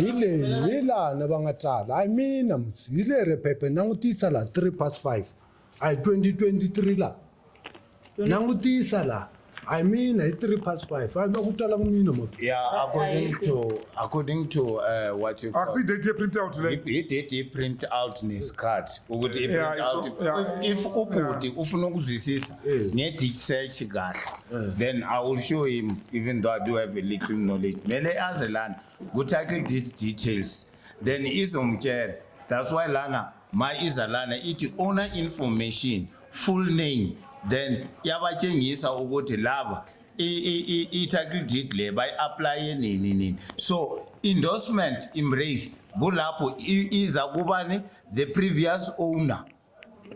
ile na bangatsala I mean ile repepe nangutisa la 3+5 I 2023 la nangutisa la I mean 3+5 I bakutala kumina moto. Yeah, according to what you see date print out like it print out nesikhathi ukuthi print out if ubudi ufuna ukuzwisisa ne deed search kahle then I will show him even though I do have a little knowledge mele azelana ku title deed details then izomtshela. That's why lana my izalana ithi owner information full name then yabatshengisa ukuthi laba i title deed le bay apply nini. So endorsement embrace kulapho iza kubani the previous owner.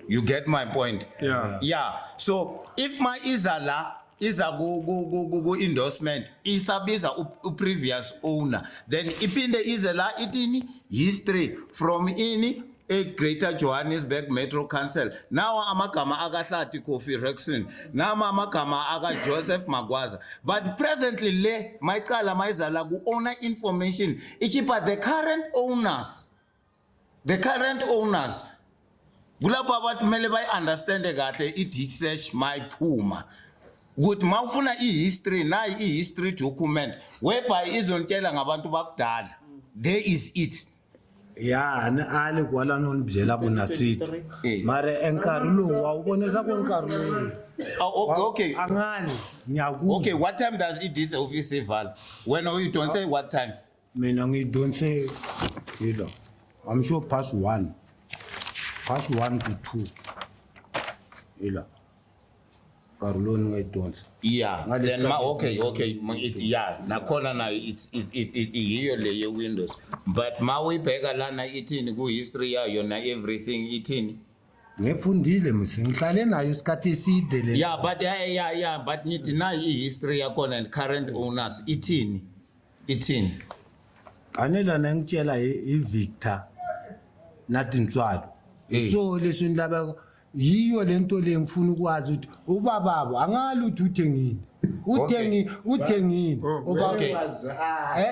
You get my point? Yeah. So if my izala go endorsement isabiza previous owner, then ipinde izela itini history from ini a Greater Johannesburg Metro Council. Now amagama akahlati Kofi Rexon. Now amagama aga Joseph Magwaza. But presently le maikala maizala ku owner information ikipa the current owners. The current owners. Kulapho abantu kumele bayi understand kahle i search my phuma. Ukuthi mawufuna history nayi history document whereby izontshela ngabantu bakudala. There is it. Ya ali kwala nonibzela bona tsithi mare enkarhi lowu awubonisa ku nkarhi lowu Okay. angani ngiyakuzwa Okay, what time does it this office val? When you don't say what time? mina ngidonse yilo I'm sure past 1 to 2 yila karuloni wedonse Yeah. Ngale Then club okay. Yeah. Nakhona na it's yiyo le Windows. But mawuyibheka lana ithini ku history yayo na everything ithini. ngefundile mse ngihlale nayo isikhathi eside le Yeah, but nithi na history yakhona and current owners ithini. anela nangitshela iVictor nathi Ntswalo so leswi ndlaba yiyo lento le ngifuna ukwazi ukuthi ubababo angali ukuthi uthengini Okay.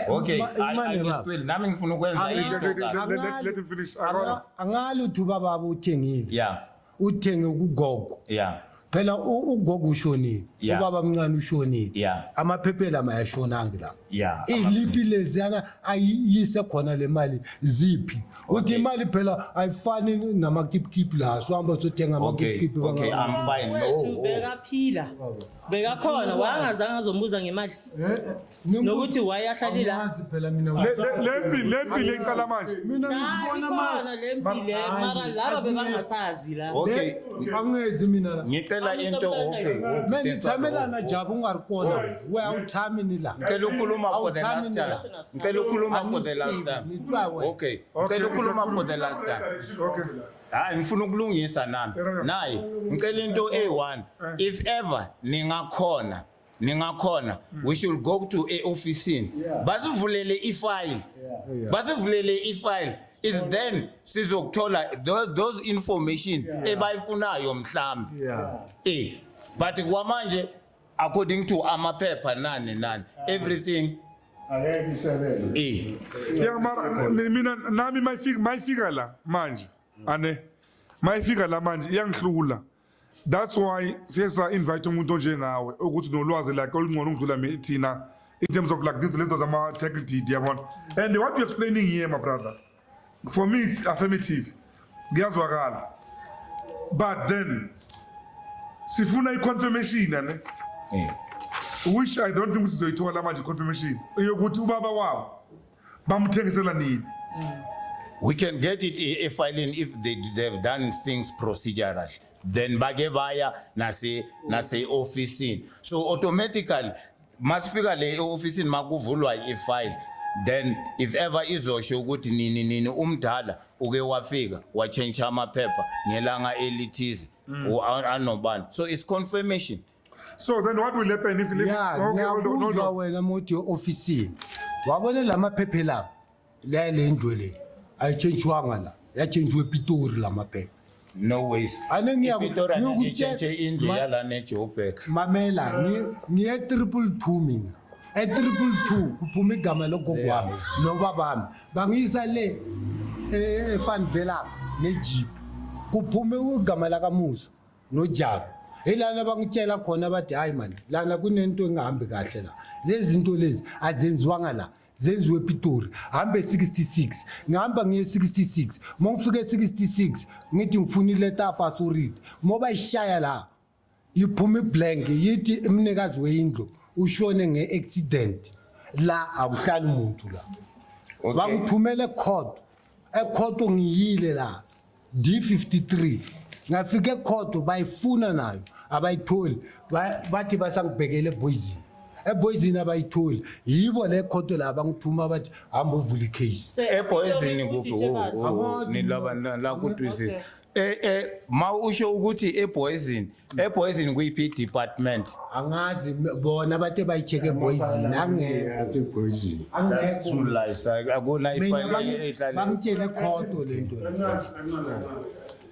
Okay. imane I baba explain. Nami ngifuna ukwenza Let him finish. angali ukuthi ubababo uthengile Yeah. uthenge kugogo Yeah. phela ugogo ushonile Yeah. ubaba mncane ushonile Yeah. amaphephela mayashonanga la Yeah. ilipi lezana ayiyise khona le mali ziphi uthi imali phela ayifani namakipkip la so hamba sothenga amakipkip Okay, I'm fine. Wethu bekaphila. Bekakhona wangazange azombuza ngemali. Nokuthi wayahlali la. Angazi phela mina Lempi leqala manje. mina Ngibona manje lempile mara laba bebangasazi la. Okay. angezi mina la Ngicela into okay. mina ngithamelana jabu ungari kona we awuthami ni la Ngicela ukukhuluma for the last time. Ngicela ukukhuluma for the last time. Okay. Ngicela ukukhuluma for the last time. Okay. Hayi ngifuna ukulungisa nami. Nayi ngicela into A1 if ever ningakhona we should go to a office basivulele ifile is then sizokuthola those information ebayifunayo mhlambi but kwamanje according to amaphepha nani everything Angeke isebenze. Yeah, mara mina nami mayifika la manje. Ane. Mayifika la manje iyangihlula. That's why siyesa invite umuntu onjengawe ukuthi nolwazi like olungcono ngidlula thina in terms of like lento zama technical yabona. And what you explaining here my brother for me is affirmative. Ngiyazwakala. But then sifuna i-confirmation ane. Which I don't think sizoyithola manje confirmation. Yokuthi ubaba wabo bamthengisela nini. we can get it a filing if they've done things procedurally. Then bage baya nase office. So automatically masifika le office makuvulwa ifile. Then if ever izosho ukuthi nini umdala uke wafika wa change amaphepha ngelanga elithize anobani. So it's confirmation. So then what will happen if ngiyakuzwa wena mothi office wabona lamaphephe la le ndwe le ayichenjwanga la yachenjwe ePitori lamaphepha No ways. ane ngiyakutshela indlu yala neJoburg. mamela ngiye 222 mina 222 kuphuma igama logogo nobabami bangisa le eFanvela neJeep kuphume igama la kaMusa noJabu elana bangitshela khona bathi hayi man lana kunento engahambi kahle la lezi zinto lezi azenziwanga la zenziwe ePitori hambe 66 ngihamba ngiye 66 mongifike 66 ngithi ngifuna ileta faso read moba ishaya la iphuma blank yithi imnikazi weindlu ushone ngeaccident la akuhlali umuntu la bangithumele court ngiyile la D53 ngafike court bayifuna nayo abayitholi bathi basangibhekele boys eBoyzini abayitholi yibo le khoto laba ngithuma bathi hamba uvula icase eBoyzini nilaba la kutwisisa ma usho ukuthi eBoyzini kuyiphi department angazi bona bathe bayicheck eBoyzini angeke yaseBoyzini too lies akuna ifile ehlale bangitshele khoto lento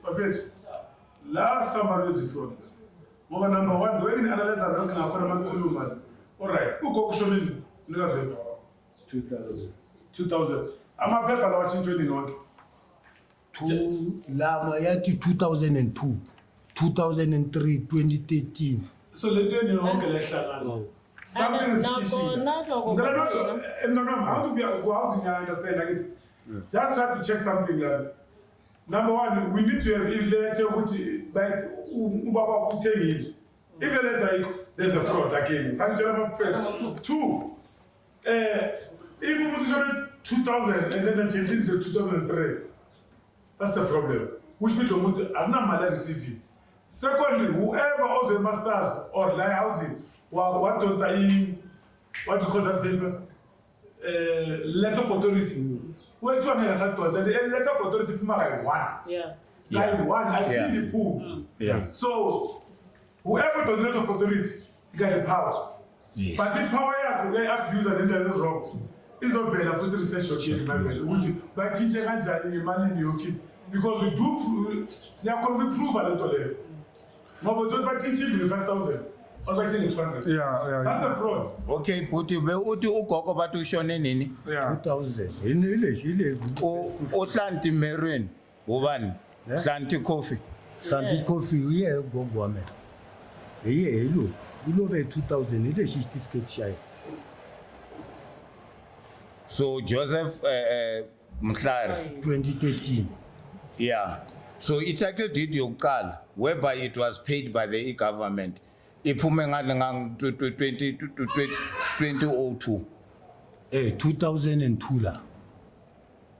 bafethu la samarwethi fraud ngoba number 1 when ni analyze lokho ngakhona makhuluma alright ugogo shonini nikazwe 2000 amaphepha lawa tshintshwe nonke lama yathi 2002 2003 2013 so lento ni yonke lehlangana something is fishy no how to be housing I understand like it just try to check something like number 1 we need to have if letter ukuthi but ubaba uthengile if the letter there's a fraud again sanjela mafethu 2 if umuntu shone 2000 and then changes the 2003 that's the problem which means umuntu akunamali receive. Secondly, whoever owes a masters or lie housing what do you call that paper letter of authority where's one the letter of authority like one I feel the pool so whoever does letter of authority you got the power but the power abuse and then wrong izovela futhi research okay mavela ukuthi bachinje kanjani imali yokhi because we do siyakhona ukuprove lento leyo ngoba uthi bachinje 5000 okwathi 200 yeah that's a fraud okay but uthi ugogo bathi ushone nini 2000 ile uHlanti Merwin ubani Hlanti Coffee Hlanti Coffee uye gogo wami yelo ulobe 2000 ile certificate shayi. So Joseph Mhlari 2013 yeah so ititle deed yokuqala whereby it was paid by the government iphume ngani ngang 2002 2002 la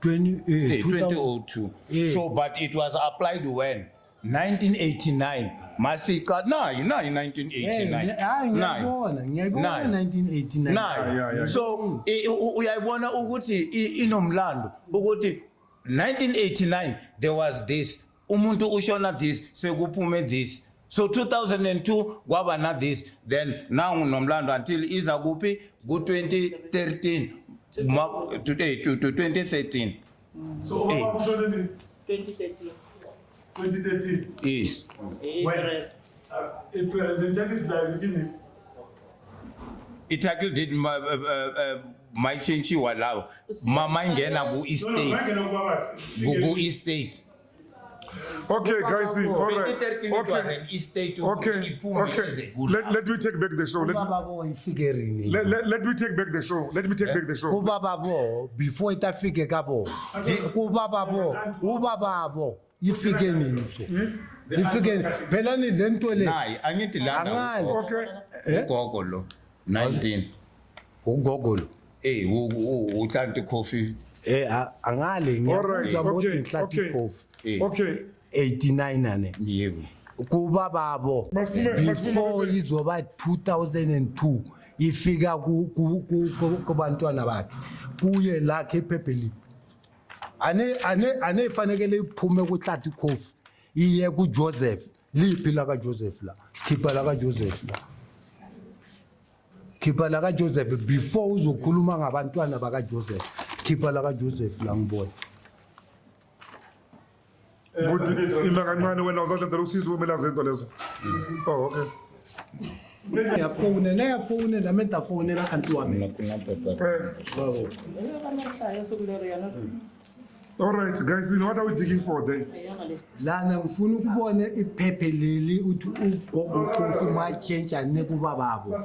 2002 so but it was applied when 1989 masika na 1989 ngiyabona 1989 so uyayibona ukuthi inomlando ukuthi 1989 there was this umuntu ushona this sekuphume this so 2002 kwaba na this then now nomlando until iza kuphi ku 2013 today to 2013 so ushona ni 2013 yes when April the title is like ititle did my change walawo mama ingena ku estate ku estate. Okay, guys, all right. Okay. Let me take back the show. Let me take back the show. Kubababo before itafike kabo. Kubababo ubababo ifike nini so. Ifike phela ni lento le. Hayi angithi lana. Okay. Ugogo lo 19. Ugogo lo. uHlanti Coffee angale ngiyakuzwa ukuthi Hlanti Coffee. Okay. 89 ane. Yebo. Kubababo before izoba 2002 ifika kubantwana bakhe kuye lakhe ephephelini ane fanekele iphume kuHlanti Coffee iye ku Joseph liphi la ka Joseph la khipha la ka Joseph la khipha la ka Joseph before uzokhuluma ngabantwana baka Joseph khipha la ka Joseph la ngibona But ila kancane wena uzathandela usizo kumele azento lezo. Oh okay. Neyafone lamenta phone la kanti wami. All right guys, what are we digging for then? Lana ngifuna ukubona iphephe leli uthi ugogo Coffee ma change ane kubababo.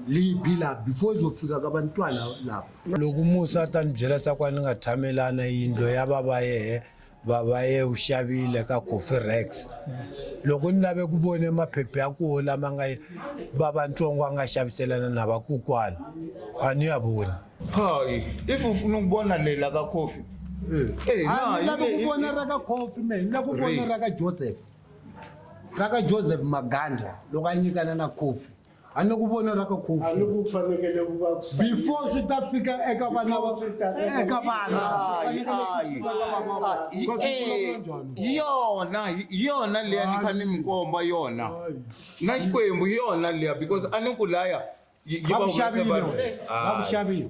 Liphila before izofika kabantwana lapho. Lokumusa atanjela sakwani ngathamelana into yababaye babaye ushabile ka Coffee Rex. Loko nilabe kubone emaphephe yakho lama ngaye babantu angashabiselana nabakukwana. Aniyabona. Hayi if ufuna ukubona lela ka Coffee Labe kubona raka Coffee man, la kubona raka Joseph. Raka Joseph Maganda, lokanyikana na Coffee. ani ku vonela ka Kofi ani ku fanekele ku va before swi ta fika eka vana eka yona leya ni kha ni mi komba yona na Xikwembu yona leya because a ni ku laya va ku xavile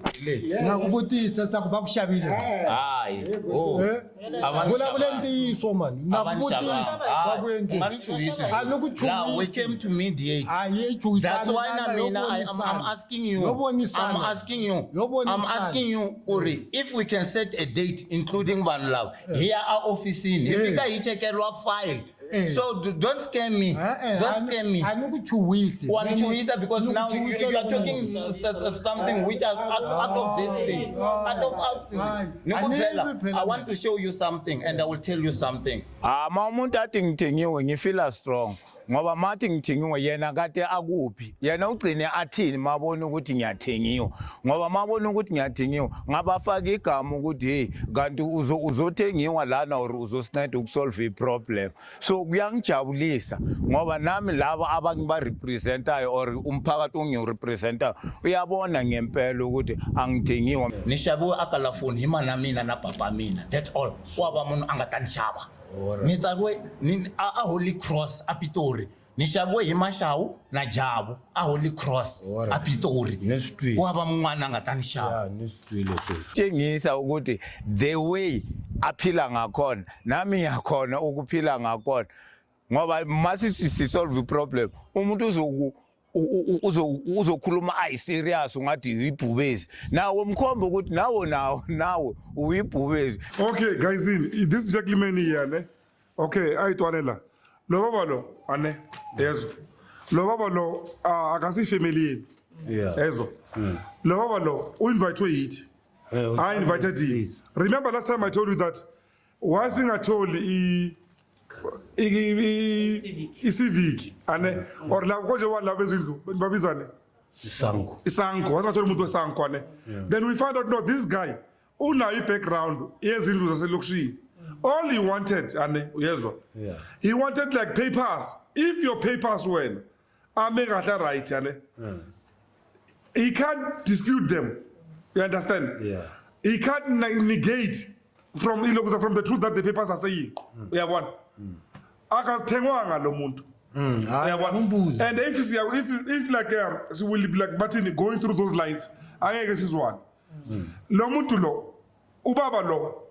na ku vutisa sa ku va ku xavile hayi vulavuleni ntiyiso mani na ku vutisa va ku endleni a ni chuhisi a ni ku now we came to mediate that's why I'm asking you Uri, if we can set a date including one love here our office in if you guys chekelwa file so don't scare me a ni ku chuhisi because now you are talking something which are out of this thing I want to show you something and I will tell you something ma umuntu athi ngithengiwe ngifeel strong ngoba mathi ngithengiwe yena kade akuphi yena ugcine athini mabona ukuthi ngiyathengiwa ngoba mabona ukuthi ngiyathengiwa ngabafaka igama ukuthi hey kanti uzothengiwa lana or uzosinceda ukusolve iproblem so kuyangijabulisa ngoba nami laba abangiba representayo or umphakathi ongirepresenta uyabona ngempela ukuthi angithengiwa nishabuwe akalafoni hima na mina na papa mina that's all kwaba umuntu angatanishaba nitsakwe a Holy Cross a Pitori nishabuwe himashawu na Jabu a Holy Cross a Pitori kwaba mwana angatanishaba tshengisa ukuthi the way aphila ngakhona nami ngiyakhona ukuphila ngakhona ngoba masithi si solve problem umuntu uzokhuluma ay serious ungathi uyibhubezi nawe umkhomba ukuthi nawe uyibhubezi. Okay guys, this gentleman here ne okay ayitwanela lo baba lo ane yezo lo baba lo akasi family yezo lo baba lo uinvite yithi I invited him. Remember last time I told you that once I told civic ane or la konje wa la bezindlu babizane isango wasathi umuntu wesango ane then we found out no this guy una I background yezindlu zaselokishini all he wanted ane uyezwa he wanted like papers if your papers were amekahle right ane he can't dispute them you understand he can't negate from the truth that the papers are saying uyabona akathengwanga lo muntu and if like so will be like Martin going through those lines angeke sizwane lo muntu lo ubaba lo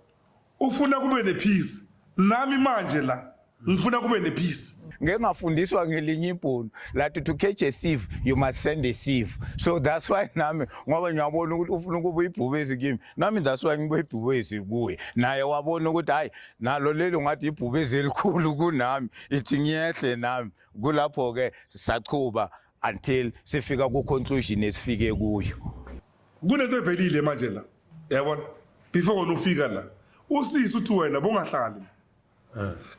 ufuna kube nepeace nami manje la ngifuna kube nepeace ngeke ngafundiswa ngelinye ibhono lathi to catch a thief you must send a thief so that's why nami ngoba ngiyabona ukuthi ufuna ukuba uyibhubezi kimi nami that's why ngibe ibhubezi kuye naye wabona ukuthi hayi nalo lelo ngathi ibhubezi elikhulu kunami ithi ngiyehle nami kulapho ke sachuba until sifika ku conclusion esifike kuyo kunento evelile manje la yabona before unufika la usisi uthi wena bongahlali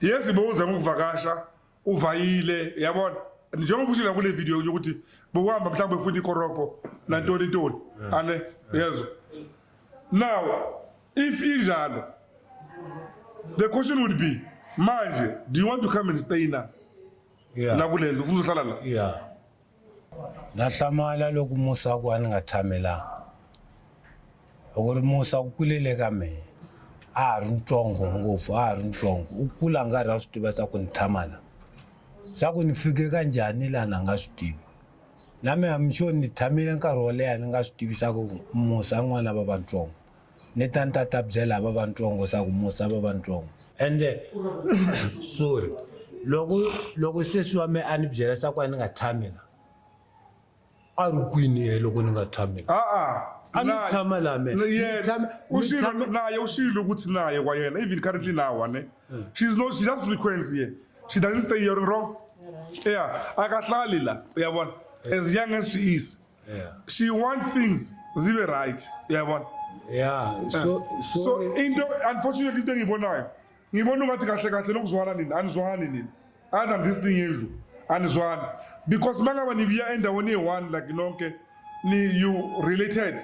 yes boza ngokuvakasha uvayile yabona njengoba ushila kule video ukuthi bokuhamba mhlawumbe ufuna ikoroko nantoni ane yezo now if injalo the question would be manje do you want to come and stay na la kule ndlu ufuna uhlala la lahlamala lokhu Musa kwani ngathamela ukuri Musa ukulele kame a ri ntsongo ngopfu a ri ntsongo ukula nga ra swi tiva sa ku ni thamala sa ku ni fike kanjhani lana nga swi tivi nami I'm sure ni thamile nkarhi wo leha ni nga swi tivisa ku Musa n'wana va vantsongo ni ta ntata byela va vantsongo sa ku Musa va vantsongo ende sorry loko sesi wa me a ni byela sa ku a ni nga thamela a ri kwini loko ni nga thamela Tamala man. Naye ushilo ukuthi naye kwayena even currently now ane. She just frequents here. She doesn't stay here wrong. Yeah, akahlali la. Uyabona. As young as she is. Yeah. She wants things zibe right. Uyabona. Yeah. So into unfortunately into ngibonayo. Ngibona ngathi kahle lokuzwana nini anizwani nini. Other than this thing yendlu anizwani because mangaba nibiya endaweni e1 like nonke ni you related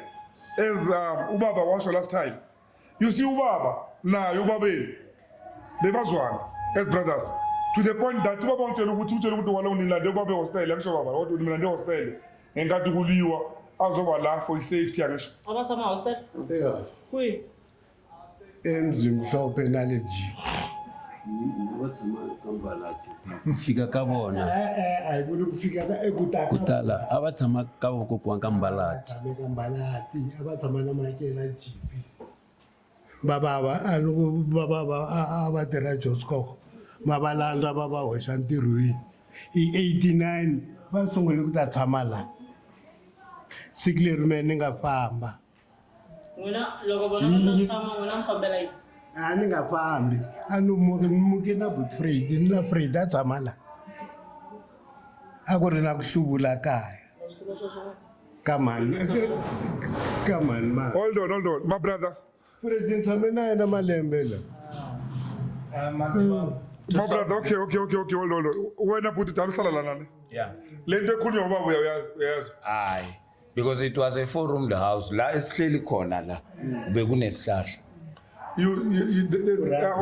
as ubaba washo last time you see ubaba na ubabeni bebazwana as brothers to the point that ubaba ungitshela ukuthi wala unilande ubaba ehostel angisho baba kodwa unilande ehostel engathi kuliwa azoba la for safety angisho abasama hostel Yeah. kuyi Emzimhlophe naleji. abatshama kambalati kufika ka vona Ayibuli kufika ka ekutaka. kutala a va tshama ka vakokwana ka mbalati Eka Mbalati abathama na Makela GP. Baba anu baba abatirha Joskoko. Mabalanda baba hoxa ntirhweni. I 89 va sungule ku ta tshama la. Siku leri mehe ni nga famba. n'wina loko vona va ta tshama n'wina mi fambela yini A ni nga fambi. A ni muke na Bootfried ni na Fred a tshama la. A ku ri na ku hluvula kaya. Come on, ma. hold on my brother Fred ni tshame na yena malembe la. my brother okay hold on wena buti talusala la nani Yeah. lento ekhulunywa ubaba uyayazi Aye. Because it was a 4-roomed house. La esihleli khona la. Bekunesihlahla. okay.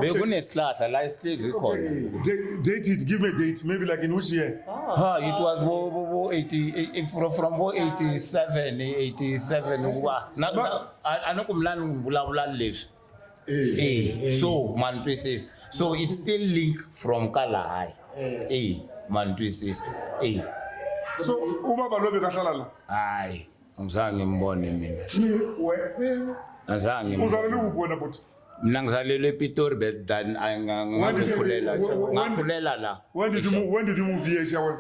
Bekunesihlahla la esihlezi khona. Date it, give me a date, maybe like in which year? Ha, it was wo 80 from wo 87 ukuba. Anokumlani ngimbulabula leswi. So man twists. So it's still linked from Kalahai. Man twists. So ubaba lo bekahlala la. Hayi, ngizange ngimbone mina. Azange. Uzalele kuphi wena buti? Mina ngizalelwe ePitori but then ngakukhulela la. When did you move here Shawe?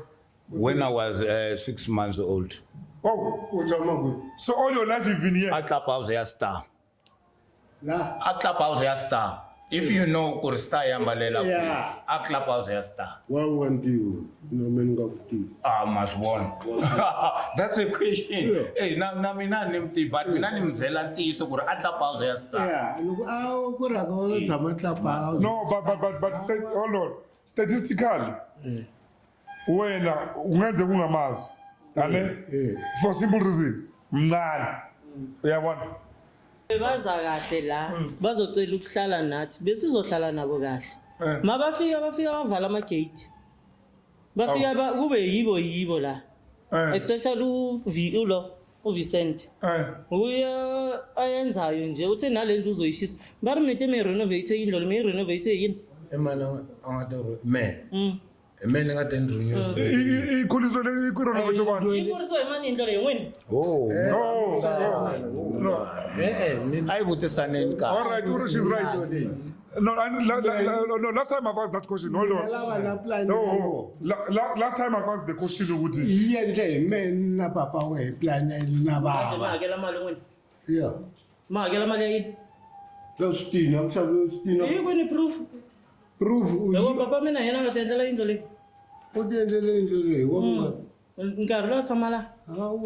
When I was 6 months old. Oh, Utshama ku. so all your life you've been here? At Clubhouse ya Star. La. At Clubhouse ya Star. If you know Kursta Yambalela. Yeah. At Clubhouse ya Star. Wa wantiwa. No menga kuti. Must one. That's a question. Yeah. Hey, na mina nimti but mina nimzela ntiso ku at Clubhouse ya Star. Yeah, loko a ku ra ko tshama tlapa. No, but hold on. Statistically, wena ungenze kungamazi. Ane? For simple reason. Mncane. Uyabona? baza kahle la bazocela ukuhlala nathi besizohlala nabo kahle mabafika bavala ama-gate bafika kube yibo la especially uVicent uye ayenzayo nje uthe nalento uzoyishisa bari mina teme renovate indlo me renovate yini Emana angatoro me. Emene ngatendrunyo. Ikhuliso le irenovate kwani? ikuriso imani indlo le wena No. Ayibuthesaneni ka. All right, she's right. No, last time I've asked that question. Hold on. No, last time I've asked the question ukuthi Yende men na papa we plan na baba. mahakela mali wena Yeah. mahakela mali yini Lo Stina, msabe Stina. yini proof Proof yebo papa mina yena ngatendela indlo le udendele indle wo. nkarhi lowu tshama la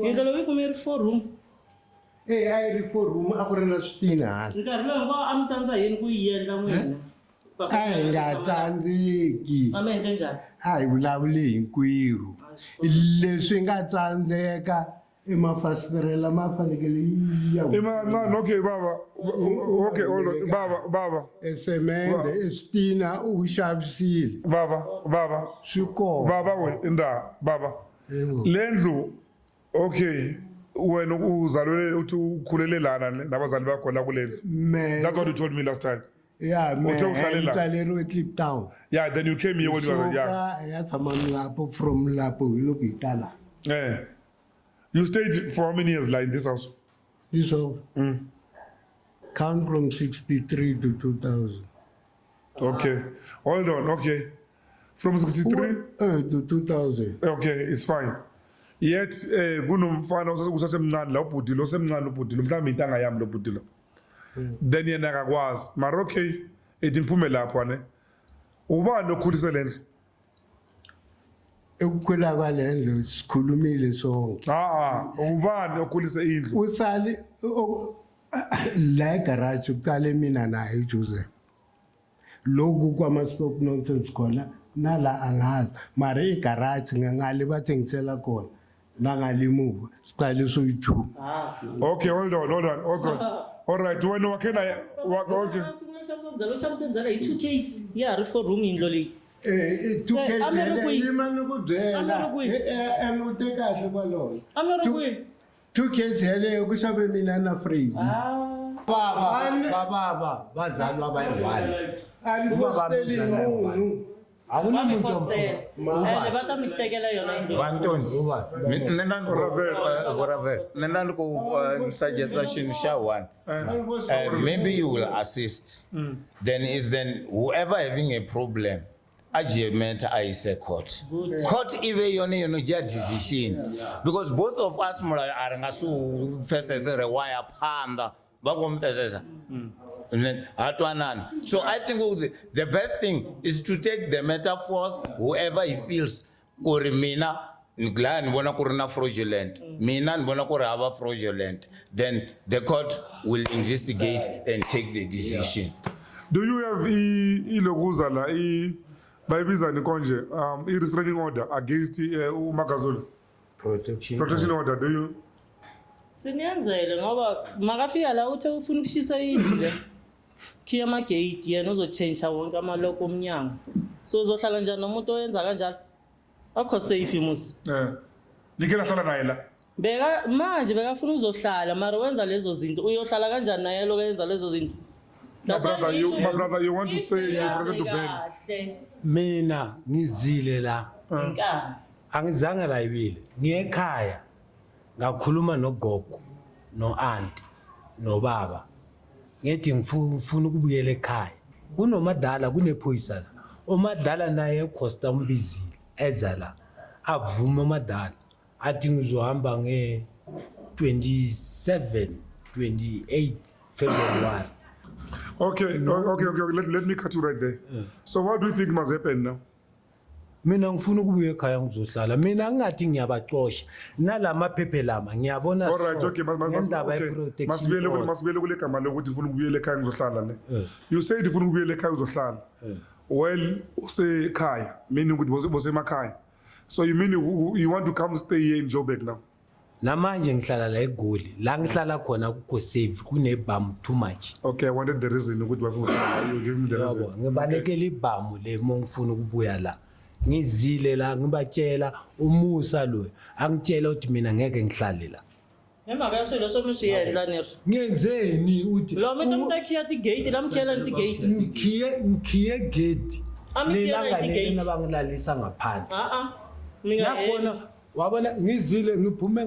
yindlo leyi kume ri 4 room Ai ri for room a ku ri na Stina. nkarhi lowu hinkwawo a mi tsandza yini ku yi endla n'wina Ai nga tsandzeki. a mi endle njhani A hi vulavuli hinkwerhu. Leswi nga tsandzeka emafasitiri lama fanekele ya. no, okay, baba. Okay, hold on. Baba. Semende Stina u xavisile. Baba. Swikona. Baba we inda baba. Lendlu okay wena uzalwe uthi ukhulele lana nabazali bakho la kulendlu. That's what you told me last time. Yeah, man. Uthe Clip Town. Yeah, then you came here when you were young. Yeah, tshama lapho from lapho lo pitala. Yeah. You stayed for how many years like in this house? This house. Count from 63 to 2000. Okay. Hold on. Okay. From 63 to 2000. Okay, it's fine. Yet kunomfana usasemncane la ubhudile osemncane ubhudile mhlawumbe intanga yami lo bhudile. Then yena akakwazi. Mara okay, ethi ngiphume lapho ne. Ubani okhulise lendlu? Ukukhula kwalendlu sikhulumile sonke. Ubani okhulise indlu? Usali la garage kuqale mina naye Joseph. Lokhu kwama stop nonsense khona nala angazi. Mara igarage ngangale bathengisela khona. Nangalimuva siqale soyi2. Okay, hold on. Okay. All right, wena wakena okay. lo shamse mzala yi 2 case ya ri 4 room indlo leyi tukhezeleyo kushabe mina na free baba bazalwa abayi-1 anifosteli akunamuntu ene va ta mi tekela yona Bantoni, nenda ni ku suggestion xa one. Maybe you will assist. Then whoever having a problem, argument I say court. Court even you get decision because both of us are ngasu first as a wire panda. So I think the best thing is to take the matter forth, whoever he feels, mina nibona kurina fraudulent, mina nibona kuraba fraudulent, then the court will investigate and take the decision. Do you have ilokuza la bayibiza nikonje restraining order against uMagazula? Protection order, do you? Siniyenzele ngoba makafika la uthe ufuna ukushisa indlu le. Khiya ama gate yena uzochange wonke amaloko omnyango. So uzohlala njani nomuntu oyenza kanjalo? Akho safe musi. Nike lahlala naye la. Beka manje bekafuna uzohlala mara wenza lezo zinto uyohlala kanjani naye lo yenza lezo zinto? My brother, you want to stay, you forget to bed. Mina ngizile la. Inkani. Angizange la ibile. Ngiyekhaya. Ngakhuluma nogogo, no-aunt, nobaba. Ngithi ngifuna ukubuyela ekhaya. Kunomadala kunephoyisa la. Umadala naye eCosta umbizile eza la. Avume umadala. Athi ngizohamba nge-27, 28 February. Okay. Let me cut you right there. So what do you think must happen now? Mina ngifuna ukubuya ekhaya ngizohlala. Mina ngingathi ngiyabaxosha. Nalamaphephe lama ngiyabona All right, okay. Masibele kule gama lokuthi ufuna ukubuyela ekhaya ngizohlala le. You said ufuna ukubuyela ekhaya uzohlala. Well, usekhaya, meaning ukuthi bosemakhaya. So you mean you want to come stay here in Joburg now? Namanje ngihlala la eGoli. La ngihlala khona kukho safe kunebhamu too much. Okay, I wanted the reason ukuthi wafuna ukuhlala. You give me the reason. Ngibalekela ibhamu le ngifuna ukubuya la. Ngizile la ngibatshela umusa lo angitshela ukuthi mina ngeke ngihlale la. Ema kaso lo somusi yendla neri. Ngenzeni uthi Lo muntu umtakhiya ti gate lamkhiyela ti gate. Ngikhiye gate. Amkhiyela ti gate nabangilalisa ngaphandle. Mina yabona wabona ngizile ngiphume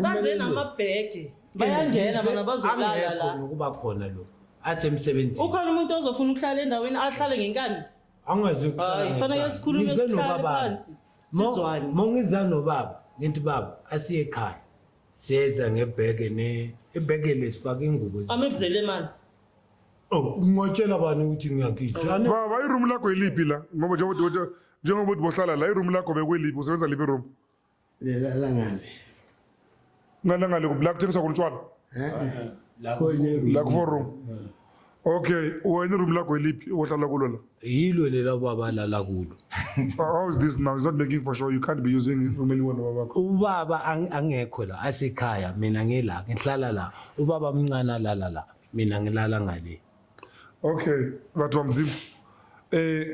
baze namabhege. Bayangena bona bazolala la. Ukuba khona lo. Athi emsebenzini. Ukhona umuntu ozofuna ukuhlala endaweni ahlale ngenkani? Angazi Kufanele isikhulume sihlale phansi. Sizwane. Mongiza nobaba, ngithi baba asiye ekhaya. Siyeza ngebhege ibhege lesifaka ingubo. Amebuzele manje. Oh, ngotshela bani ukuthi ngiyakithi. Baba iroom lakho iliphi la? Ngoba njengoba uthi bohlala la iroom lakho bekweliphi usebenza liphi room? la ngale. Ngale ku black thengiswa konutshwala? La ku room. Okay, wena room lakho iliphi ohlala kulo la? Yilo lela baba lala kulo. How is this now? It's not making for sure. You can't be using room anyone babakho. Ubaba angekho la asekhaya mina ngila ngihlala la. Ubaba mncane la mina ngilala ngale. Okay, bathu wamzima.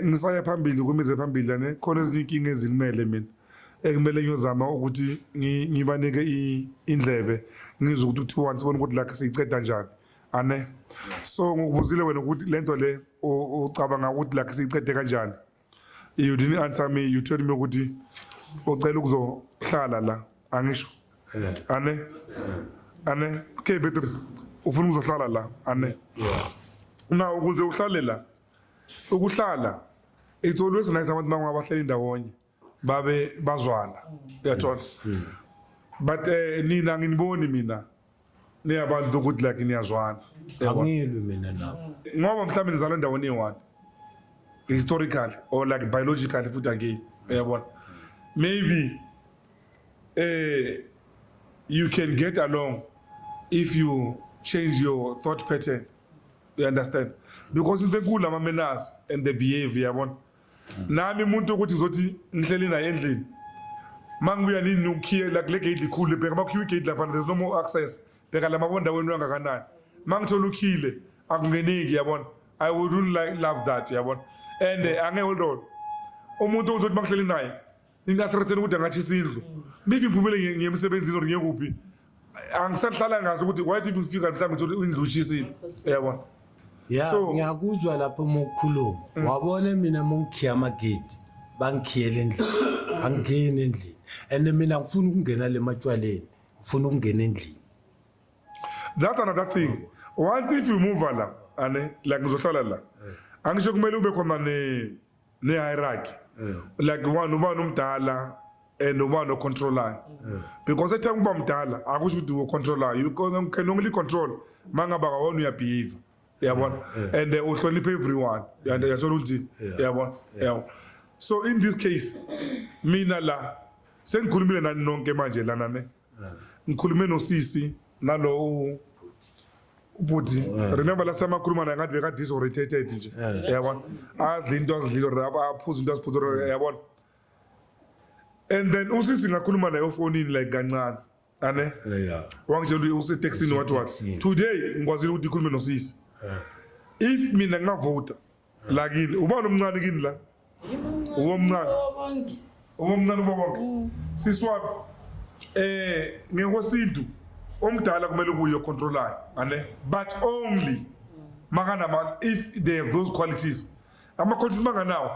Ngisaya phambili kumize phambili ne khona ezinye inkinga ezimele mina. Ekumele ngiyozama ukuthi ngibanike indlebe ngizwe ukuthi u2 sibone ukuthi la siceda kanjani. Ane. So ngokubuzile wena ukuthi lento le ucabanga ukuthi la sicede kanjani. You didn't answer me. You told me ukuthi ucela ukuzohlala la. Angisho. Ane. Okay, better. Ufuna ukuzohlala la. Ane. Now ukuze uhlale la. Ukuhlala. It's always nice abantu bangabahlala indawonye. Babe bazwana. Uyathola. But nina nginiboni mina. Niyabantu ukuthi like niyazwana. Angilwe mina na. Ngoba mhlawumbe nizalwa endaweni eyi1. Historically or like biologically futhi again. Uyabona. Maybe you can get along if you change your thought pattern. You understand? Because into enkulu ama-manners and the behavior yabona. Nami umuntu ukuthi ngizothi ngihleli naye endlini. Mangibuya nini ukhiye la kule gate likhulu bheka bakhiwe igate lapha there's no more access. Bheka la mabonda wenu yangakanani. Mangithola ukhile akungeniki yabona. I would really love that yabona. And hold on. umuntu uzothi makuhleli naye ingathreaten ukuthi angathi isindlu bithi ngiphumele ngemsebenzini or ngiyekuphi angisahlala ngazi ukuthi why did ufika mhlawumbe ukuthi indlu ushisile yabona ya ngiyakuzwa lapho ukukhuluma wabona mina mongikhiya amagate bangikhiyele endlini angene endlini and mina ngifuna ukungena le matshwaleni ngifuna ukungena endlini. That's another thing. Once if you move la ane like ngizohlala la angisho kumele ube khona ne hierarchy like one umdala and one no controller because at time kuba mdala akusho ukuthi u controller you can only control mangaba kawona uyabehave yabona and uhlonipha everyone yasho ukuthi yabona so in this case mina la sengikhulumile nani nonke manje lana ne ngikhulume nosisi nalo ubuthi remember last time akhuluma naye ngathi beka disorientated nje yabona adla into azidlile aphuza into aziphuza yabona and then usisi ngakhuluma naye efonini like kancane ane wangitshela use textini what today ngikwazile ukuthi ikhulume nosisi if mina ngavota la kini ubani omncane kini la uwomncane ubonke siswami ngekwesintu omdala kumele kuyo controller ane but only makana if they have those qualities ama qualities manganawo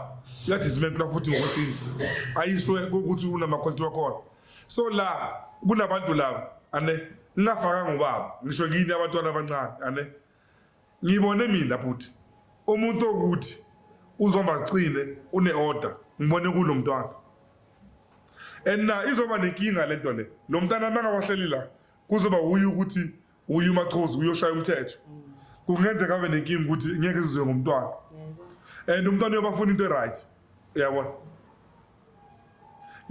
that is meant futhi ngokwesintu ayiswe ukuthi unama quality wakhona so la kunabantu laba ane ngafaka ngobaba ngisho kini abantwana abancane ane ngibone mina futhi umuntu ukuthi uzibamba sicile une order ngibone kulo mntwana and na izoba nenkinga lento le lo mntana mangawahleli la kuzoba uyu ukuthi uyu machozi uyoshaya umthetho kungenzeka abe nenkinga ukuthi ngeke sizwe ngomntwana and umntwana uyabafuna into right yabona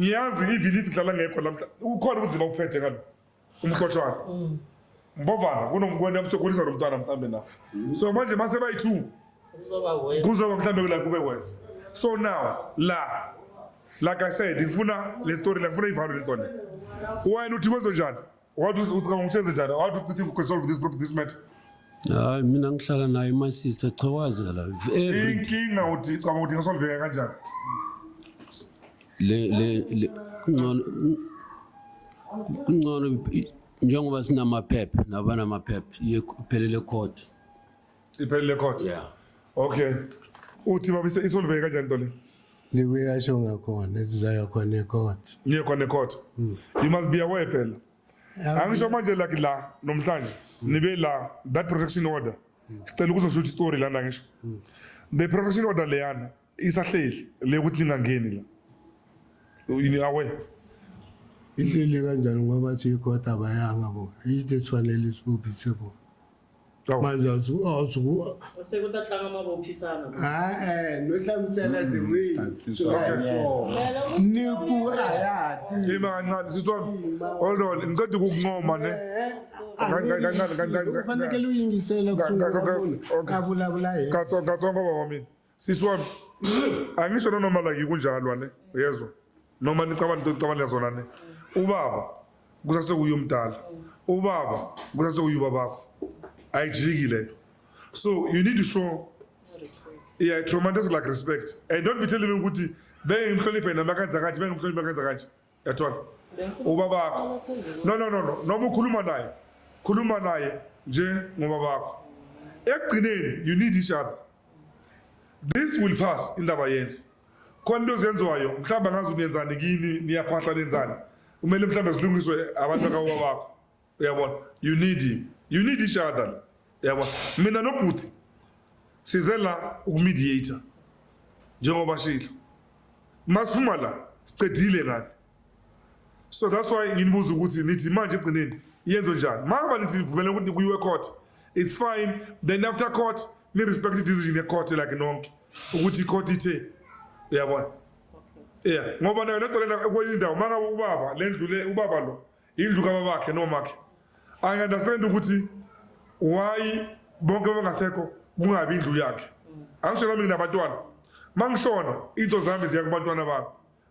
ngiyazi even if idlala ngekho la ukhona ubunzima uphethe ngalo umhloshwana mbovana kunomngwenya umsogolisa lo mntwana mhlambe na so manje mase bayi2 kuzoba mhlambe la kube worse so now la like I said ngifuna le story la ngifuna ivalo lento le wena uthi kwenzo njani usenze njani how do you think you can solve this matter hayi mina ngihlala naye masisa chawazi la inkinga uthi cha ukuthi ngasolve kanjani le ngcono njengoba sinamaphepha nabana amaphepha iphelele court yeah okay uthi babise isolve kanjani into le niwe asho ngakhona sizaya khona ecourt niye khona ecourt you must be aware phela angisho manje like la nomhlanje nibe la that protection order sicela ukuzosho story lana ngisho the protection order leyana isahleli le ukuthi ningangeni la you aware ihleli kanjani ngoba thi icourt abayanga bo yithi etswanele isibuphi bo manje awusuku sekutahlanga amabophisana nohlamsela zimini niku ayati ima kancane siswami hold on ngicede ukuncoma ne kufanele uyingisela kusungula yena katsonga baba mina siswami angisho noma like kunjalo ne yezwa noma nicabana zona ne ubaba kusase uyumdala ubaba kusase uyubabakho ayijikile so you need to show tremendous like respect and don't be telling me ukuthi bengimhloniphe namakanza kanje bengimhloniphe kanza kanje yathola ubabakho no noma ukhuluma naye nje ngobabakho ekugcineni you need each other this will pass indaba yenu khona into zenziwayo mhlawumbe ngazi uniyenzani kini niyaphahla nenzani kumele mhlawumbe silungiswe abantu bakawabakho uyabona you need each other yabona mina nobhuti sizela ukumediator njengoba shilo masiphuma la sicedile ngani so that's why nginibuza ukuthi nithi manje egcineni yenzo njani manje nithi vumela ukuthi kuyiwe court it's fine then after court ni respect the decision ye court like nonke ukuthi court ithe yabona yeah ngoba nayo lento lena kwenye indawo manga ubaba lendlule ubaba lo indlu kababakhe nomakhe I understand ukuthi why bonke bangasekho kungabi indlu yakhe angisho nami nginabantwana mangishona into zami ziya kubantwana bami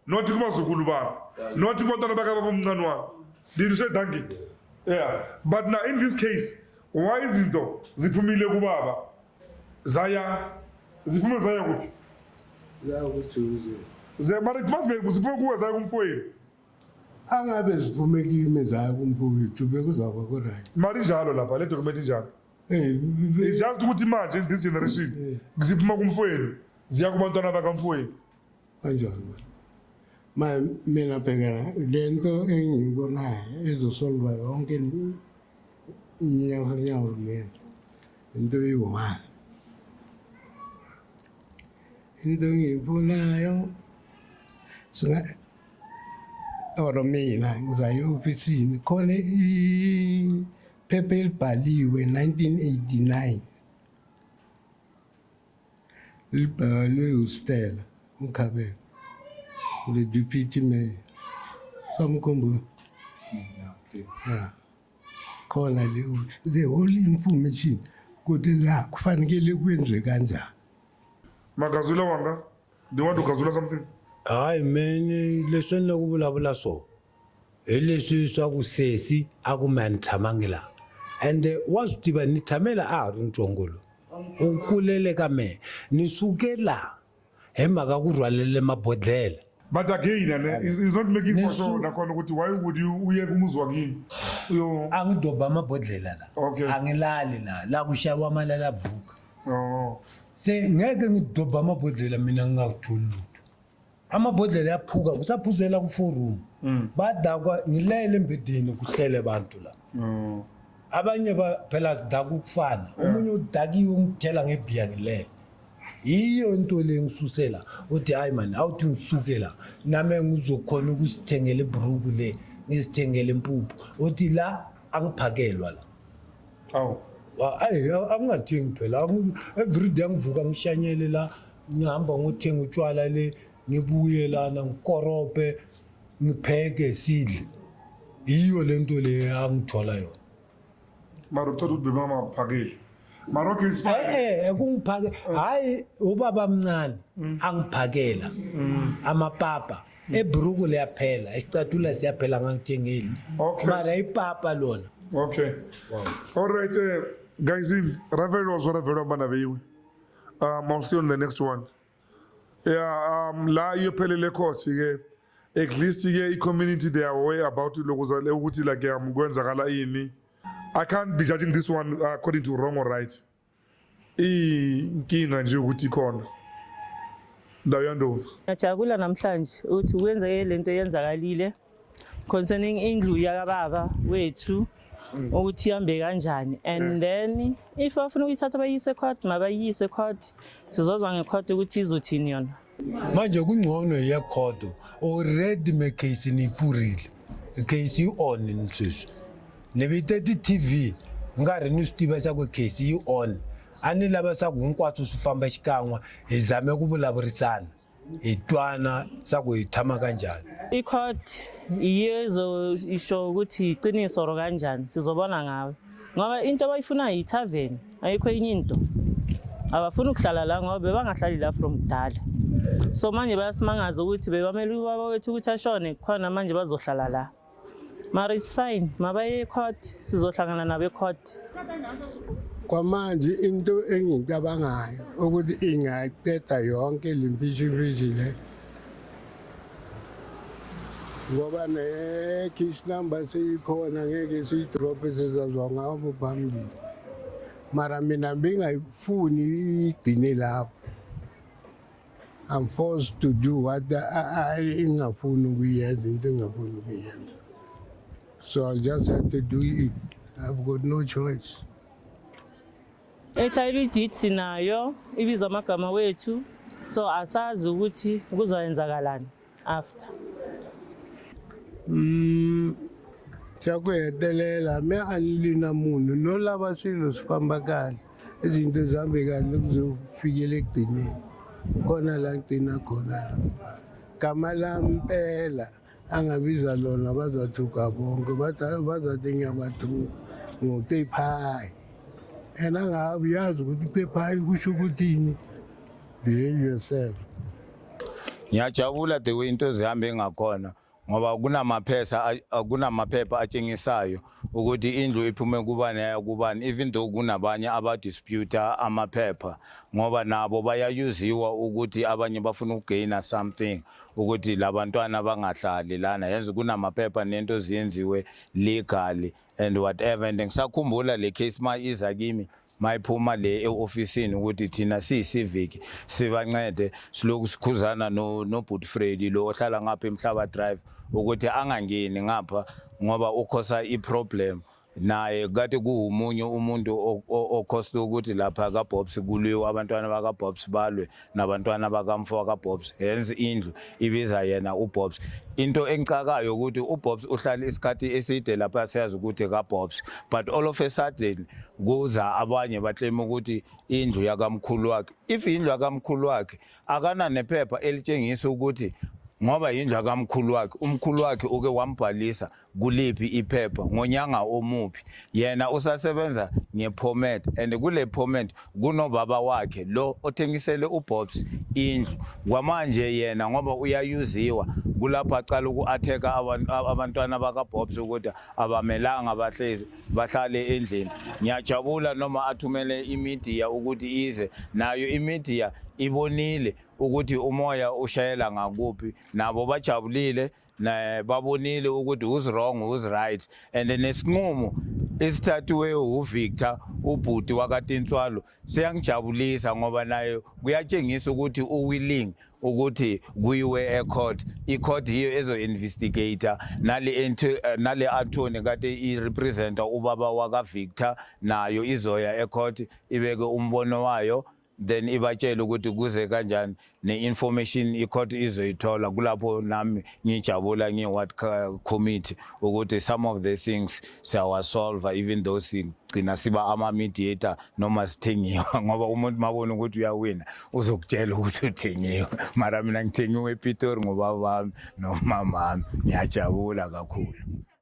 not kumazukulu bami not kubantwana bakababa omncane wami did you say thank you yeah but now in this case why izinto ziphumile kubaba ziphuma zaya kuphi la ukuthi ze mara masibe kuzipokuwa za kumfowenu angabe sivumekile zayo kumfowethu bekuzaba kuright mari njalo lapha le document njalo hey it's just ukuthi manje this generation ziphuma kumfowenu ziya kubantwana bakamfowenu kanjani mina phela lento engiyibonayo ezosolva yonke inyawo lena into eyiwona into engiyibonayo singa ora mina ngizayo ofisini khona iphepha elibhaliwe 1989 libhalwe uStella Mkhabela the deputy mayor samkhombo khona le the whole information ukuthi la kufanele kwenziwe kanjani magazula wanga do you want to gazula something hayi meni leswi ni ku vulavula so hi leswi swa ku sesi a ku mani tshamangi la ende wa swi tiva ni tshamela a ha ri ntsongo lo u kulele ka mehe ni sukela hi mhaka ku rhwalele mabodhlela but again is not making for sure nakhona ukuthi why would you uye kumuzi wakini uyo a ngi doba mabodhlela la a ngi lali la ku xaviwa malala vuka se ngeke ngi doba mabodhlela mina ngingakutholi lutho amabhodlela yaphuka kusaphuzela ku forum badakwa ngilele embedeni kuhlele abantu la abanye phela sidaku kufana omunye udakiwe ngithela ngebhiya ngilele yiyo into le ngisusela uthi hayi man awuthi ngisukela nami ngizokhona ukusithengela ibruku le ngisithengele impuphu uthi la angiphakelwa la angingathengi phela every day ngivuka ngishanyele la ngihamba ngothenga utshwala le ngibuye lana ngikorope ngipheke sidle yiyo lento le angithola yona mara uthatha ukuthi bemama akuphakeli mara okay is fine kungiphake hayi ubaba omncane angiphakela amapapa ebruku liyaphela isicatula siyaphela ngangithengeli mara ipapa lona okay all right guys Ravel was Ravel bana beyiwe I'll see you on the next one la iyophelele court ke at least ke i-community they are aware about lokuzale ukuthi like kwenzakala yini. I can't be judging this one according to wrong or right. Inkinga nje ukuthi khona Ndawuyandova. Ngiyajabula namhlanje ukuthi kwenzeke lento yenzakalile concerning indlu yakababa wethu ukuthi ihambe kanjani and then if afuna ukuyithatha bayise court mabayise court sizozwa ngecourt ukuthi izothini yona. Manje kungcono ye court already me case ni furile case you on nsizwe nebiteti TV ngari ni switiva xa ku case you on ani lava sa ku hinkwatso swi famba xikan'we hi zame ku vulavurisana hi twana sa ku hi tshama kanjani I-court iyezo isho ukuthi iqiniso ro kanjani sizobona ngawe ngoba into abayifuna yi-tavern ayikho enye into abafuna ukuhlala la ngoba bebangahlali la from kudala so manje bayasimangaza ukuthi bebamele ubaba wethu ukuthi ashone khona manje bazohlala la mara it's fine mabaye court sizohlangana nabe court kwamanje into engicabangayo ukuthi ingaqeda yonke limpishi le ngoba ne case number seyikhona ngeke siyidrope sizazwa ngabo phambili mara mina bengayifuni igcine lapho I'm forced to do what ingafuni ukuyenza into engafuni ukuyenza so I'll just have to do it. I've got no choice. Etitle deed sinayo ibiza amagama wethu so asazi ukuthi kuzoyenzakalani after Siyakuhetelela me anilina munhu no lava swilo swi famba kahle izinto zihambe kahle kuzofikela ekugcineni khona la ngigcina khona la gama lampela angabiza lona bazathuka bonke bazathi ngiyabathuka ngoTephai and angabi yazi ukuthi Tephai kusho ukuthini. Behave yourself. Ngiyajabula the way into zihambe ngakhona ngoba kunamaphepha atshengisayo ukuthi indlu iphume kubani yaya kubani, even though kunabanye abadisputa amaphepha ngoba nabo bayayuziwa ukuthi abanye bafuna ukugaina something ukuthi labantwana bangahlali lana, yenze kunamaphepha nento ziyenziwe legally and whatever. And ngisakhumbula le case iza kimi mayiphuma le e-ofisini ukuthi thina siyi-civic sibancede siloku sikhuzana no Bootfredi lo ohlala ngapha eMhlaba Drive ukuthi angangeni ngapha ngoba ukhosa i-problem naye kade kuwumunye umuntu okhosta ukuthi lapha kaBobs kuliwe, abantwana bakaBobs balwe nabantwana bakamfo kaBobs, hence indlu ibiza yena uBobs. Into engicakayo ukuthi uBobs uhlala isikhathi eside lapha siyazi ukuthi kaBobs, but all of a sudden kuza abanye baclaim ukuthi indlu yakamkhulu wakhe. If indlu yakamkhulu wakhe akana nephepha elitshengisa ukuthi ngoba indlu yakamkhulu wakhe, umkhulu wakhe uke wambhalisa kuliphi iphepha ngonyanga omuphi, yena usasebenza ngephomet and kule phomet kunobaba wakhe lo othengisele uBobs indlu. Kwamanje yena ngoba uyayuziwa kulapha aqala uku-atheka abantwana bakaBobs ukuthi abamelanga bahlale endlini. Ngiyajabula noma athumele imedia ukuthi ize nayo imedia ibonile ukuthi umoya ushayela ngakuphi, nabo bajabulile babonile ukuthi who's wrong who's right, and nesinqumo esithathiwe uVictor ubhuti wakaTintswalo siyangijabulisa ngoba naye kuyatshengisa ukuthi uwilling ukuthi kuyiwe ecourt. Icourt hiyo ezo-investigator nale attorney kade i-representa ubaba wakaVictor nayo izoya ecourt ibeke umbono wayo, then ibatshela ukuthi kuze kanjani ne-information icourt izoyithola. Kulapho nami ngijabula nge-ward committee ukuthi some of the things siyawasolva even though sigcina siba ama-mediator noma sithengiwa ngoba umuntu mabona ukuthi uyawina uzokutshela ukuthi uthengiwe, mara mina ngithengiwe ePitori ngobaba wami nomama wami. Ngiyajabula kakhulu.